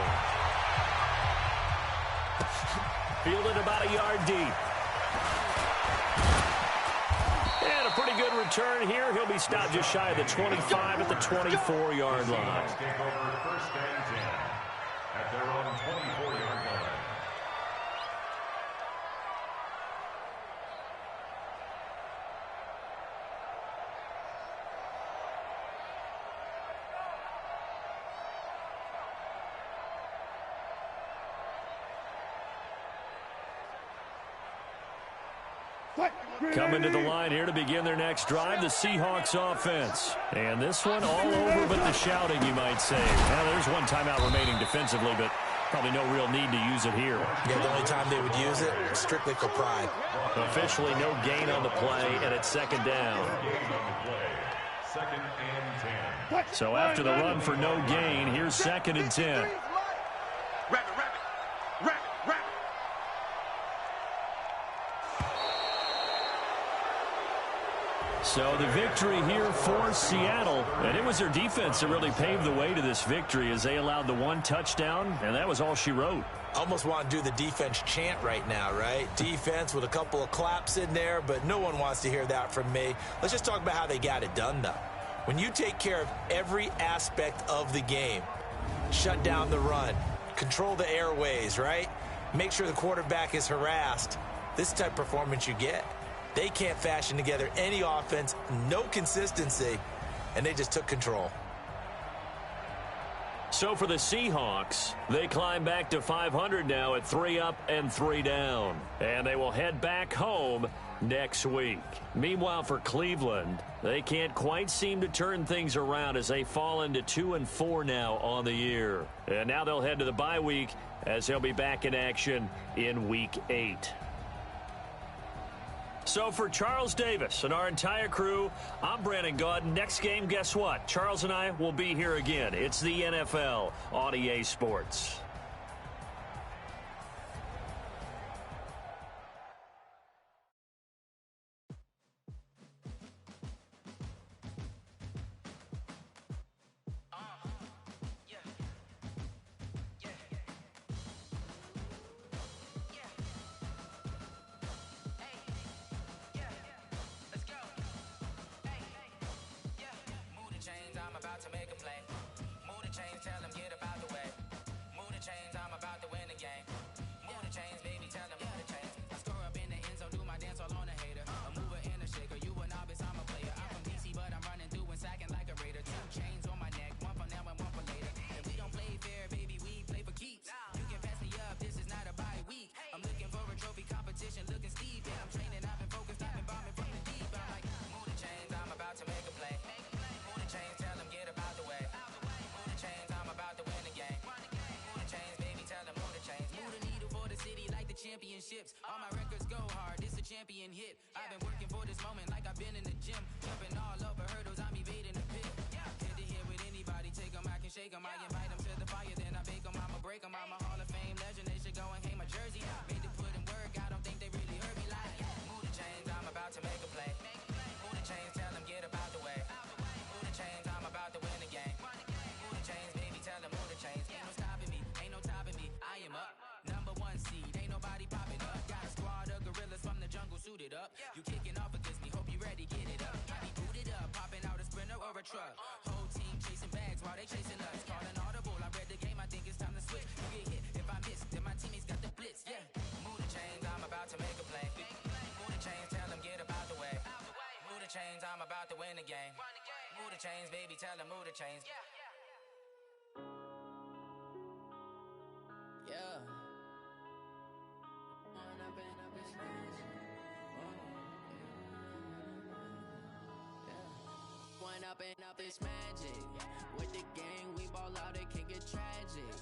Fielded about a yard deep. And a pretty good return here. He'll be stopped just shy of the 25 at the 24-yard line. Take over first and 10 at their own 24-yard line. Coming to the line here to begin their next drive, the Seahawks offense. And this one all over but the shouting, you might say. Now, there's one timeout remaining defensively, but probably no real need to use it here. Yeah, the only time they would use it, strictly for pride. Officially no gain on the play, and it's second down. Second and 10. So after the run for no gain, here's second and 10. So the victory here for Seattle, and it was their defense that really paved the way to this victory as they allowed the one touchdown, and that was all she wrote. Almost want to do the defense chant right now, right? Defense with a couple of claps in there, but no one wants to hear that from me. Let's just talk about how they got it done, though. When you take care of every aspect of the game, shut down the run, control the airways, right? Make sure the quarterback is harassed. This type of performance you get. They can't fashion together any offense, no consistency, and they just took control. So for the Seahawks, they climb back to 500 now at 3 up and 3 down. And they will head back home next week. Meanwhile, for Cleveland, they can't quite seem to turn things around as they fall into 2-4 now on the year. And now they'll head to the bye week as they'll be back in action in Week 8. So for Charles Davis and our entire crew, I'm Brandon Gaud. Next game, guess what? Charles and I will be here again. It's the NFL on EA Sports. All my records go hard, it's a champion hit. I've been working for this moment like I've been in the gym. Jumping all over hurdles, I'm evading the pit. Head to head with anybody, take them, I can shake them. I invite them to the fire, then I bake them, I'ma break them. I'm a Hall of Fame legend, they should go and hang my jersey. Made to put in work, I don't think they really heard me like. Move the chains, I'm about to make a play. Move the chains, tell them get up out the way. Move the chains, I'm about to win the game. Move the chains, baby, tell them move the chains. Ain't no stopping me, ain't no topping me. I am up, number 1 seed, ain't nobody popping up. Got a squad of gorillas from the jungle suited up. You kicking off against me, hope you ready, get it up. I be booted up, popping out a sprinter or a truck. Whole team chasing bags while they chasing us. Calling audible, I read the game, I think it's time to switch. You get hit, if I miss, then my teammates got the blitz, yeah. Move the chains, I'm about to make a play. Move the chains, tell them get up out the way. Move the chains, I'm about to win the game. Move the chains, baby, tell them move the chains. Yeah. One up and up is magic. With the gang, we ball out, it can get tragic.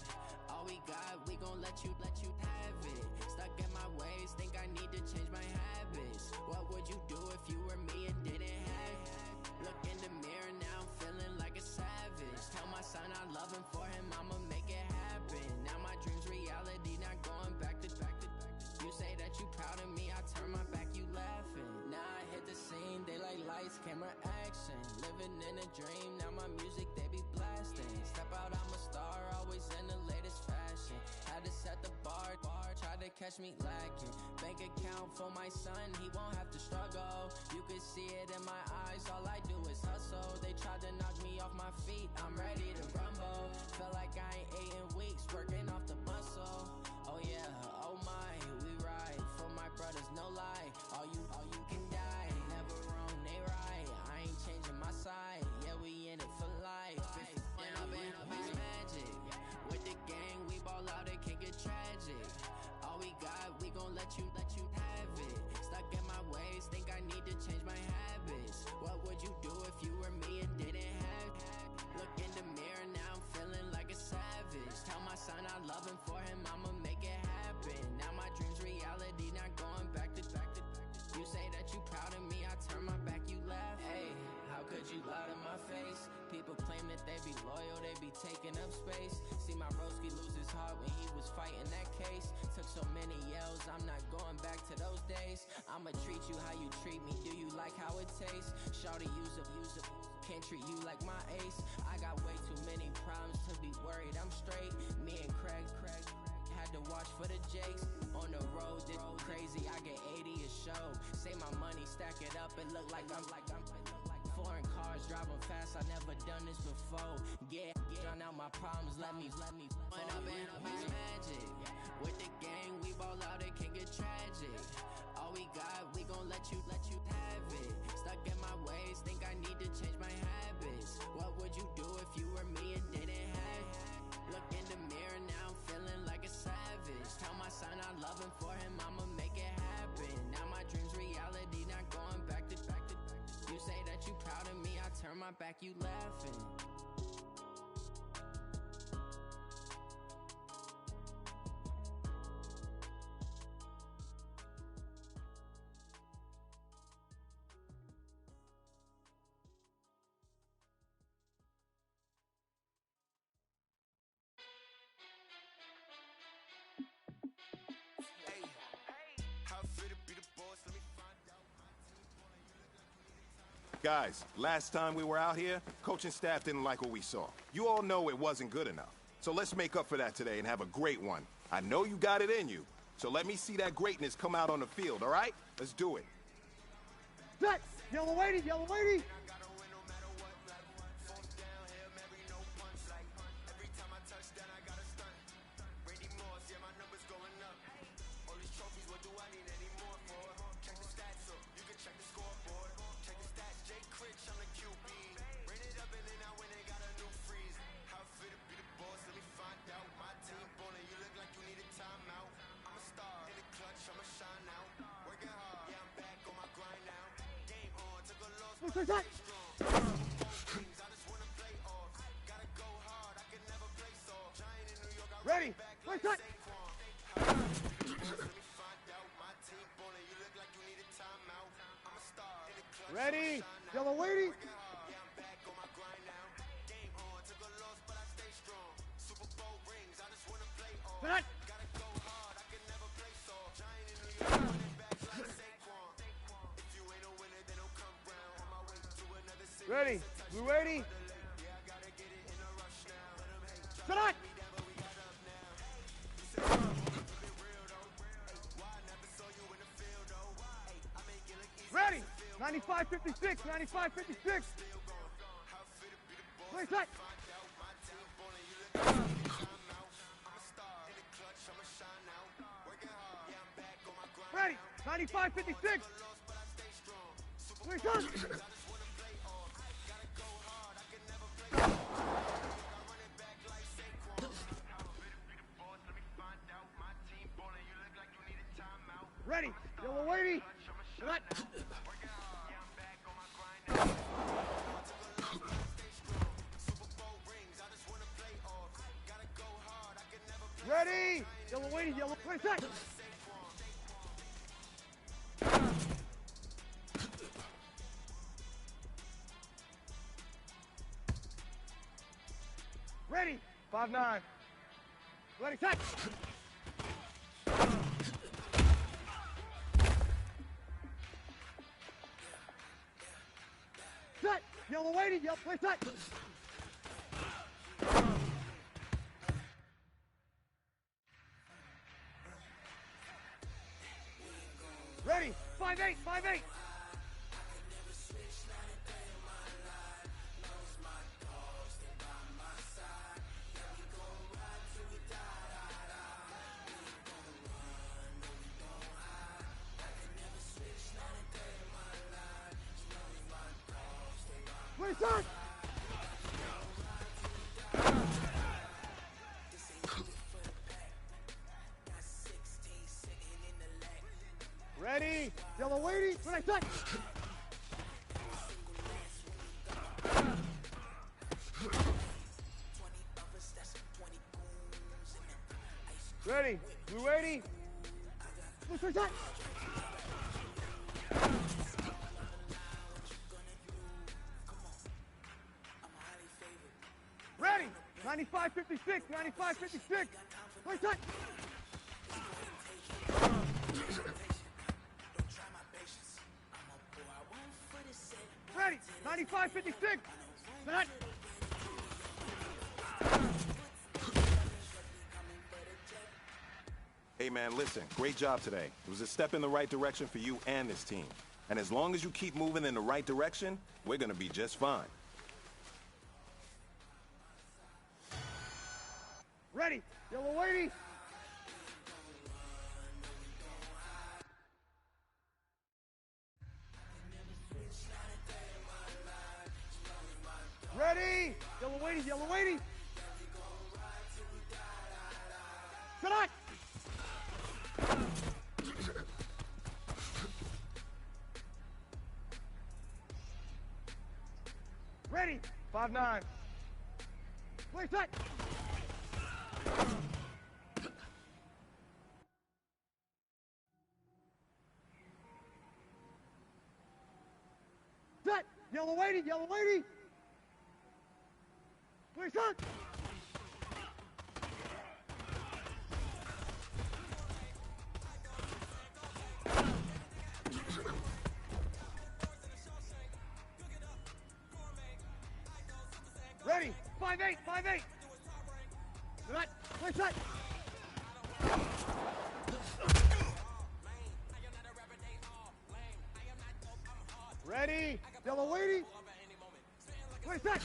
All we got, we gon' let you have it. Stuck in my ways, think I need to change my habits. What would you do if you were me and didn't have it? Look in the mirror, now I'm feeling like a savage. Tell my son I love him, for him I'ma make it happen. Now my dream's reality, not going back to. You say that you proud of me, I turn my back, you laughing. Now I hit the scene, they like lights, camera, action. Living in a dream, now my music, they be blasting. Step out, I'm a star, always in the latest fashion. Had to set the bar, try try to catch me lacking. Bank account for my son, he won't have to struggle. You can see it in my eyes, all I do is hustle. They tried to knock me off my feet, I'm ready to rumble. Feel like I ain't ate in weeks, working off the muscle. Oh yeah, oh my, we ride for my brothers, no lie. All you can die, never wrong, they right. I ain't changing my side, yeah, we in it for life. Down, magic. With the gang, we ball out, it can get tragic. All we got, we gon' let you have it. Stuck in my ways, think I need to change my habits. What would you do if you were me and didn't have it? Look in the mirror, now I'm feeling like a savage. Tell my son I love him, for him I'ma make it happen. Now my dream's reality, not going back to. You say that you proud of me, I turn my back, you laugh. Hey, how could you lie to my face? People claim that they be loyal, they be taking up space. See my broski lose his heart when he was fighting that case. Took so many yells, I'm not going back to those days. I'ma treat you how you treat me, do you like how it tastes? Shawty, use up, can't treat you like my ace. I got way too many problems to be worried, I'm straight. Me and Craig had to watch for the Jakes. On the road, this crazy, I get 80 a show. Say my money, stack it up, it look like I'm foreign cars, driving fast, I never done this before. Yeah, drown out my problems, let me run up and up is magic. With the gang, we ball out, it can get tragic. All we got, we gon' let you have it. Stuck in my ways, think I need to change my habits. What would you do if you were me and didn't have it? Look in the mirror, now I'm feeling like a savage. Tell my son I love him, for him I'ma make it happen. Now my dream's reality, not going back to. You say that you proud of me, I turn my back, you laughing. Guys, last time we were out here, coaching staff didn't like what we saw. You all know it wasn't good enough. So let's make up for that today and have a great one. I know you got it in you, so let me see that greatness come out on the field, all right? Let's do it. Set! Yellow lady! Yellow lady! Ready? Play set! Ready? Yellow lady! Set! Ready? We ready? Set! Ready? 95-56, 95-56. Play set. Ready? 95-56. Play set. Ready? Yellow lady. Set. Ready? Yellow lady, yellow play set. Ready? 5-9. Ready, set. Set. Yellow lady, yellow play set. Return! Ready? Yellow waiting. When I touch. Ready? Blue waiting. Blue touch. Ready? 95-56. 95-56. Play touch. Ready? 95-56. Set. Hey, man, listen. Great job today. It was a step in the right direction for you and this team. And as long as you keep moving in the right direction, we're going to be just fine. Ready? Yellow lady. Ready? Yellow lady, yellow lady. Tonight. Ready? 5-9. Play tight. Set. Yellow lady, yellow lady. Play tight. Ready? 5-8, 5-8. Tonight, play tight. Ready? Yellow lady. Play tight.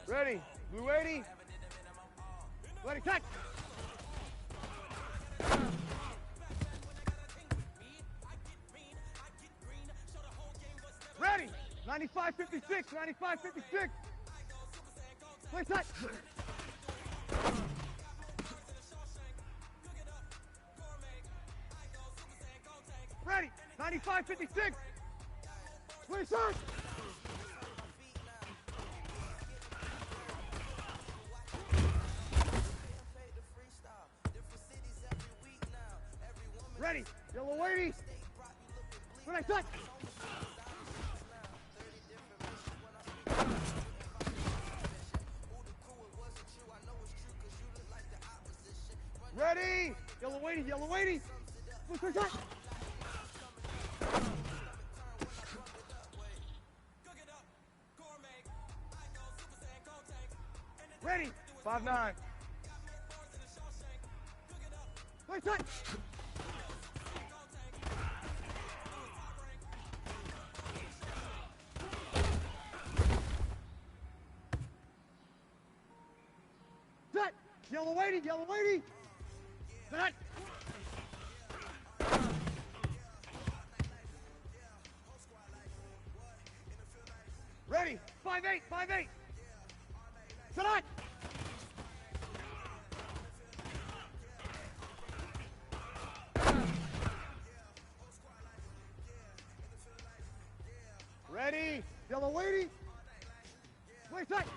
Ready? Blue 80. Ready, tight. Ready? 95-56, 95-56. Play tight. Ready? 95-56. Play tight. Ready? Yellow lady. When I touch. Ready? Yellow lady, yellow lady. When I touch. Ready? 5-9. Play tight. Set. Yellow lady, yellow lady. Set. Ready? 5-8, 5-8. Tonight. Ready? Yellow lady. Play tight.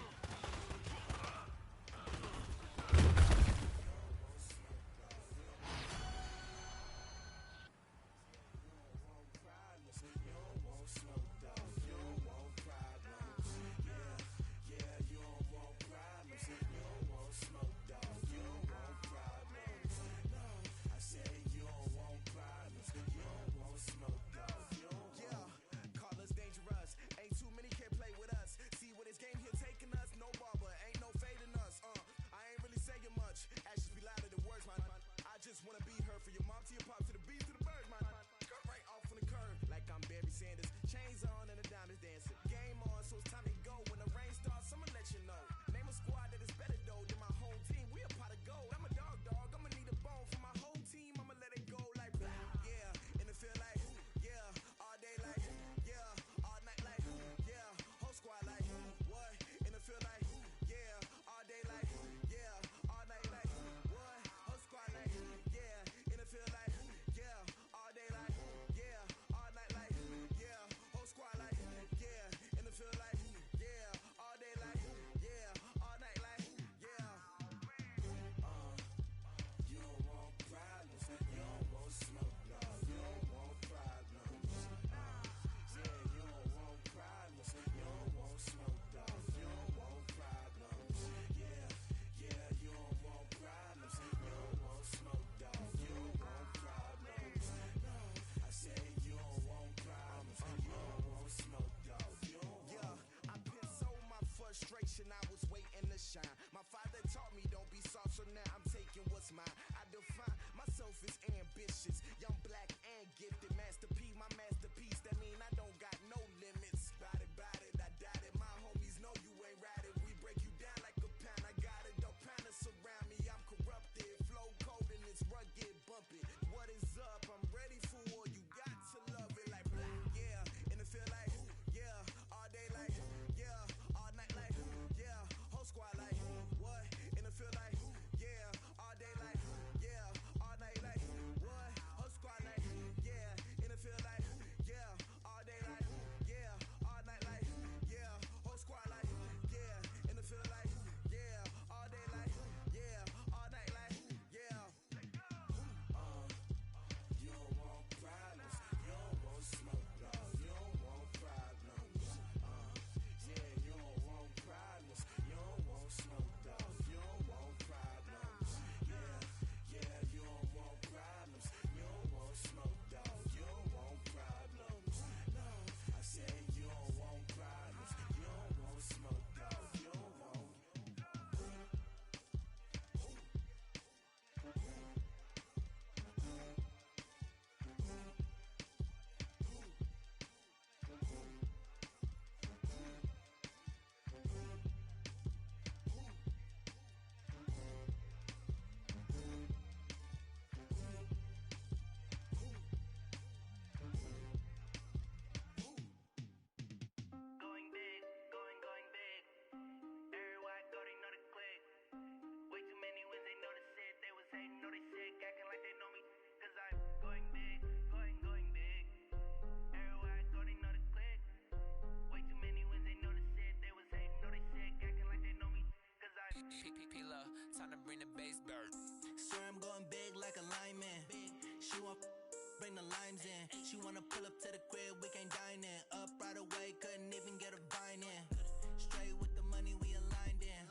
Go. Time to bring the bass bird. Swear I'm going big like a lineman. She want bring the limes in. She wanna pull up to the crib, we can't dine in. Up right away, couldn't even get a vine in. Straight with the money we aligned in.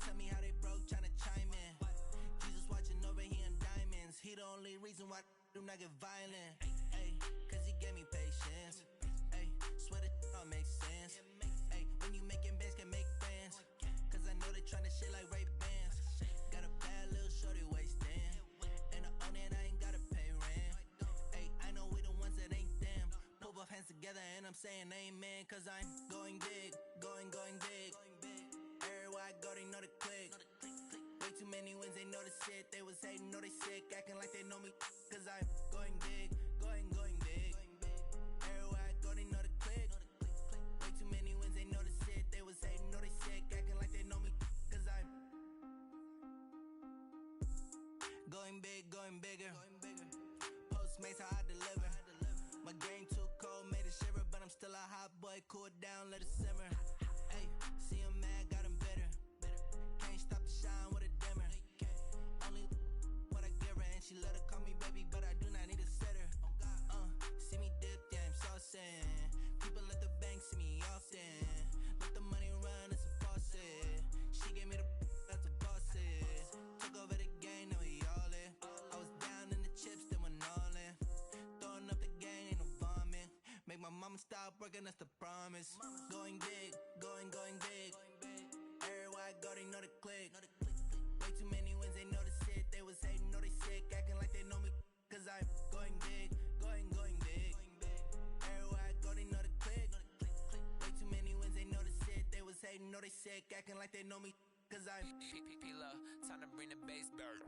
Tell me how they broke, tryna chime in. Jesus watching over here in diamonds. He the only reason why I do not get violent. Ay, cause he gave me patience. Ay, swear that all makes sense. Ay, when you making bands, can make friends. Cause I know they tryna shit like Ray-Bans. Got a bad little shorty wasting. And I own it, I ain't gotta pay rent. Ay, I know we the ones that ain't them. Pull both hands together and I'm saying amen. Cause I'm going big, going big. Everywhere I go, they know the click. Way too many wins, they know the shit. They was hating, know they sick, acting like they know me. Cause I'm going big, going big. Everywhere I go, they know the click. Way too many wins, they know the shit. They was hating, know they sick, acting like they know me. Cause I'm going big, going bigger. Postmates, how I deliver. My game too cold, made it shiver. But I'm still a hot boy, cool it down, let it simmer. Hey, see him mad, got him bitter. Can't stop the shine with a dimmer. Only what I give her, and she let her call me baby, but I do not need a sitter. See me dip, yeah, I'm saucing. People at the bank see me often. Let the money run, it's a faucet. She gave me the that's a boss it. Took over the game, now we all in. I was down in the chips, then went all in. Throwing up the gang, ain't no vomit. Make my mama stop working, that's the promise. Going big, going big. Everywhere I go, they know the click. Way too many wins, they know the shit. They was hating, know they sick, acting like they know me. Cause I'm going big, going big. Everywhere I go, they know the click. Way too many wins, they know the shit. They was hating, know they sick, acting like they know me. Cause I'm time to bring the bass bird.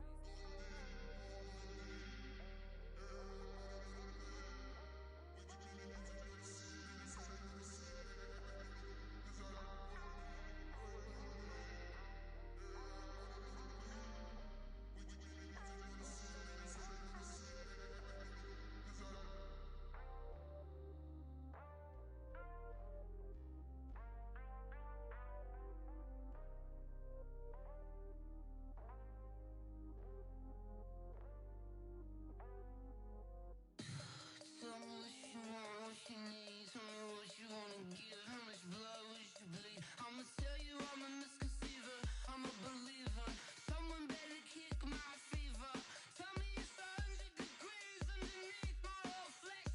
Tell me what you want, what you need. Tell me what you wanna give. How much blood would you bleed? I'ma tell you I'm a misconceiver. I'm a believer. Someone better kick my fever. Tell me it's 100 degrees underneath my whole flesh.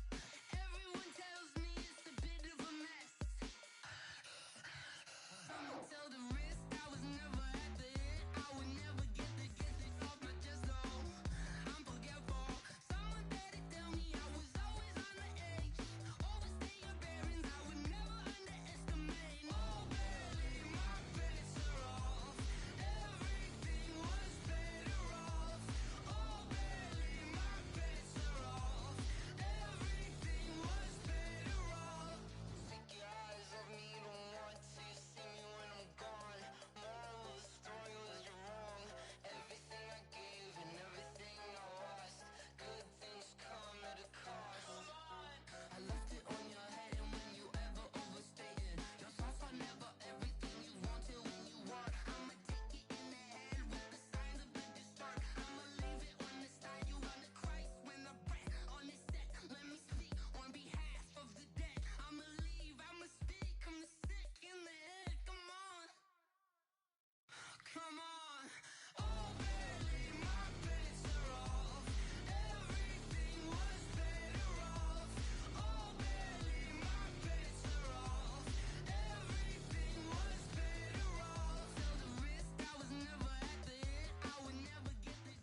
Everyone tells me it's a bit of a mess. I'ma tell the risk I was never at the end. I would never get it off my chest though. I'm forgetful. Someone better tell me I was always on the edge. Overstay your bearings, I would never underestimate. Oh baby, my bets are off. Everything was better off. Oh baby, my bets are off. Everything was better off. Take your eyes off me, you don't want to see me when I'm gone. Moral of the story was you're wrong. Everything I gave and everything I lost. Good things come at a cost. I left it on your head, and when you ever overstated, your thoughts are never everything you wanted when you want. I'ma take it in the head with the signs of a distort. I'ma leave it on the side. You wanna Christ when I breath on this set. Let me speak on behalf of the dead. I'ma leave, I'ma speak. I'm the sick in the head. Come on, come on. Oh baby, my bets are off. Everything was better off. Oh baby, my bets are off. Everything was better off. Tell the risk I was never at the end. I would never get it.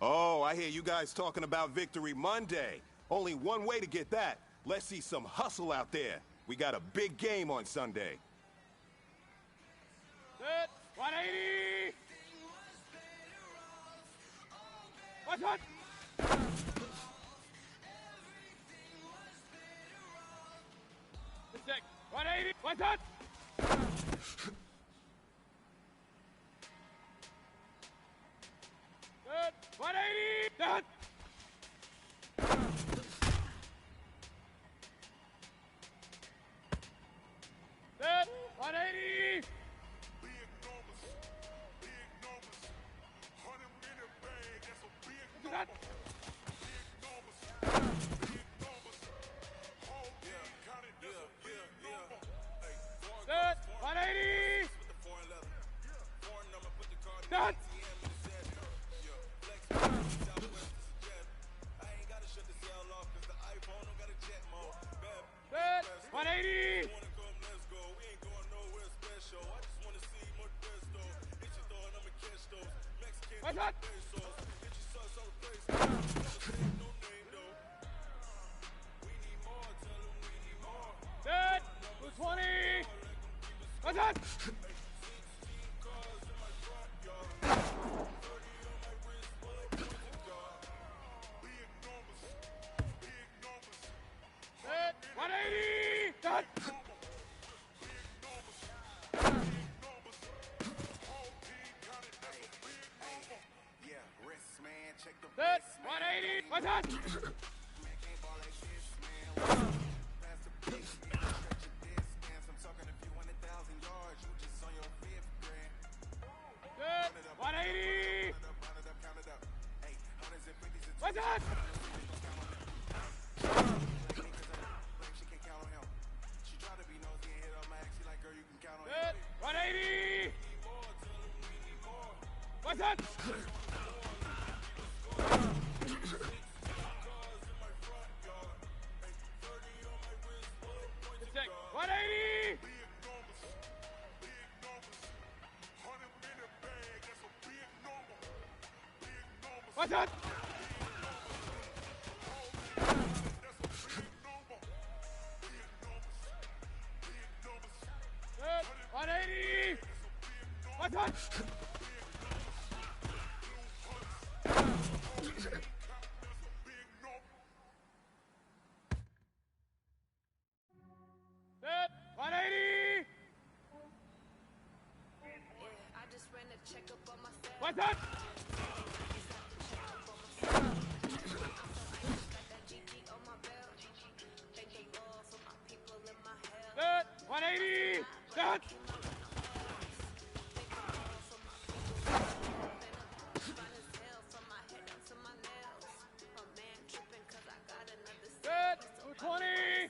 Oh, I hear you guys talking about Victory Monday. Only one way to get that. Let's see some hustle out there. We got a big game on Sunday. Good. 180. Watch out. Stick. 180. Watch out. Good. 180. Done. Good. 180. What's up? Set. 220. What's up? Set. 180. Done. Set. 180. What's up? Good. 180. What's up? Good. 180. What's up? Good check. 180. What's up? Good. 180. What's up? Good. 180. I just ran a checkup on myself. What's up? Good. 180. Done. Good. 220.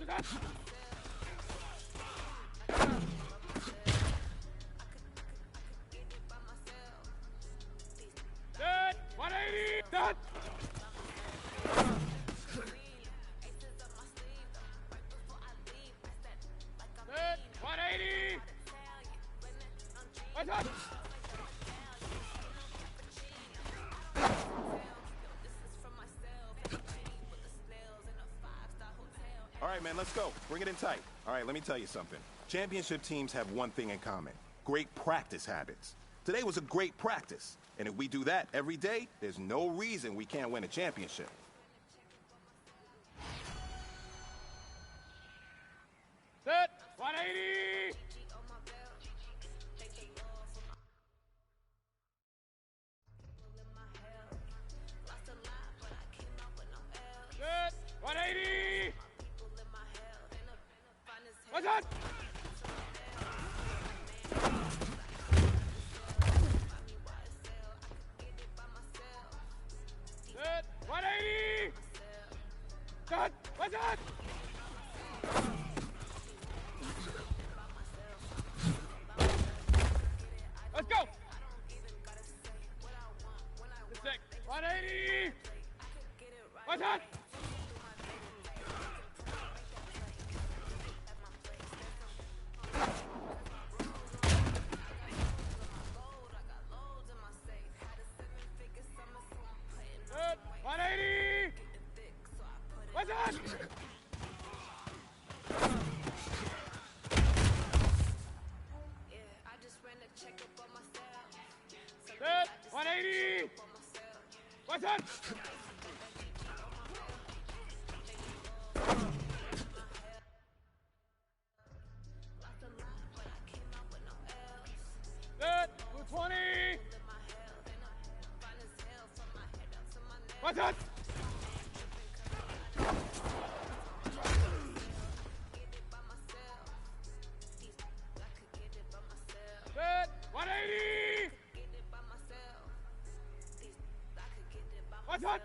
Done. Good. 180. Done. Good. 180. What's up? All right, man, let's go. Bring it in tight. All right, let me tell you something. Championship teams have one thing in common: great practice habits. Today was a great practice, and if we do that every day, there's no reason we can't win a championship. Set. 180. Good. 180. What's up? Good. 180. Done. What's up? Let's go. Good check. 180. What's up? Good. 180. What's up? Good. 180. What's up? Good. 220. What's up? Good. 180. What's up?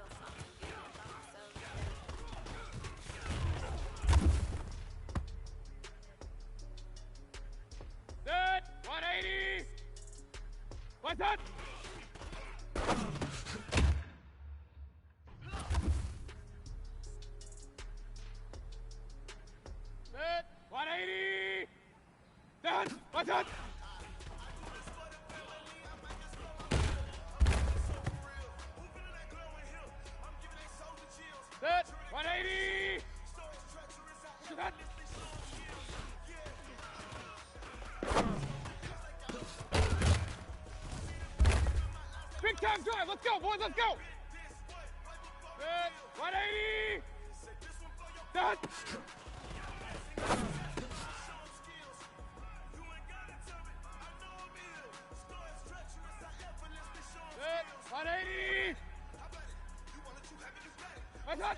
Good. 180. What's up? Good. 180. Done. What's up? Set. 180. Set. Big time drive. Let's go, boys. Let's go. Set. 180. Set. 180! What's that?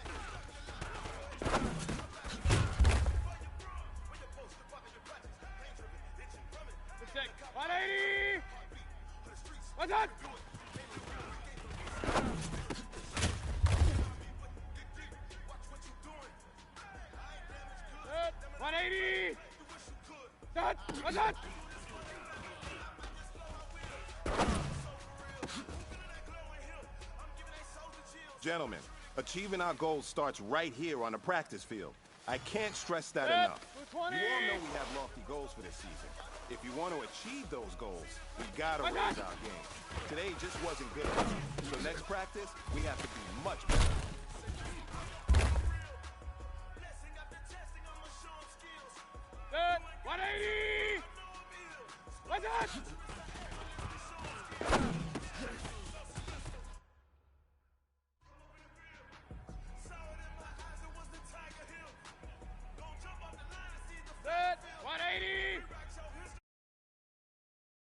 Mistake. 180! What's that? Set. 180! Set. What's that? Gentlemen, achieving our goals starts right here on the practice field. I can't stress that enough. You all know we have lofty goals for this season. If you want to achieve those goals, we gotta raise our game. Today just wasn't good enough. So next practice, we have to be much better. Set. 180! What's that?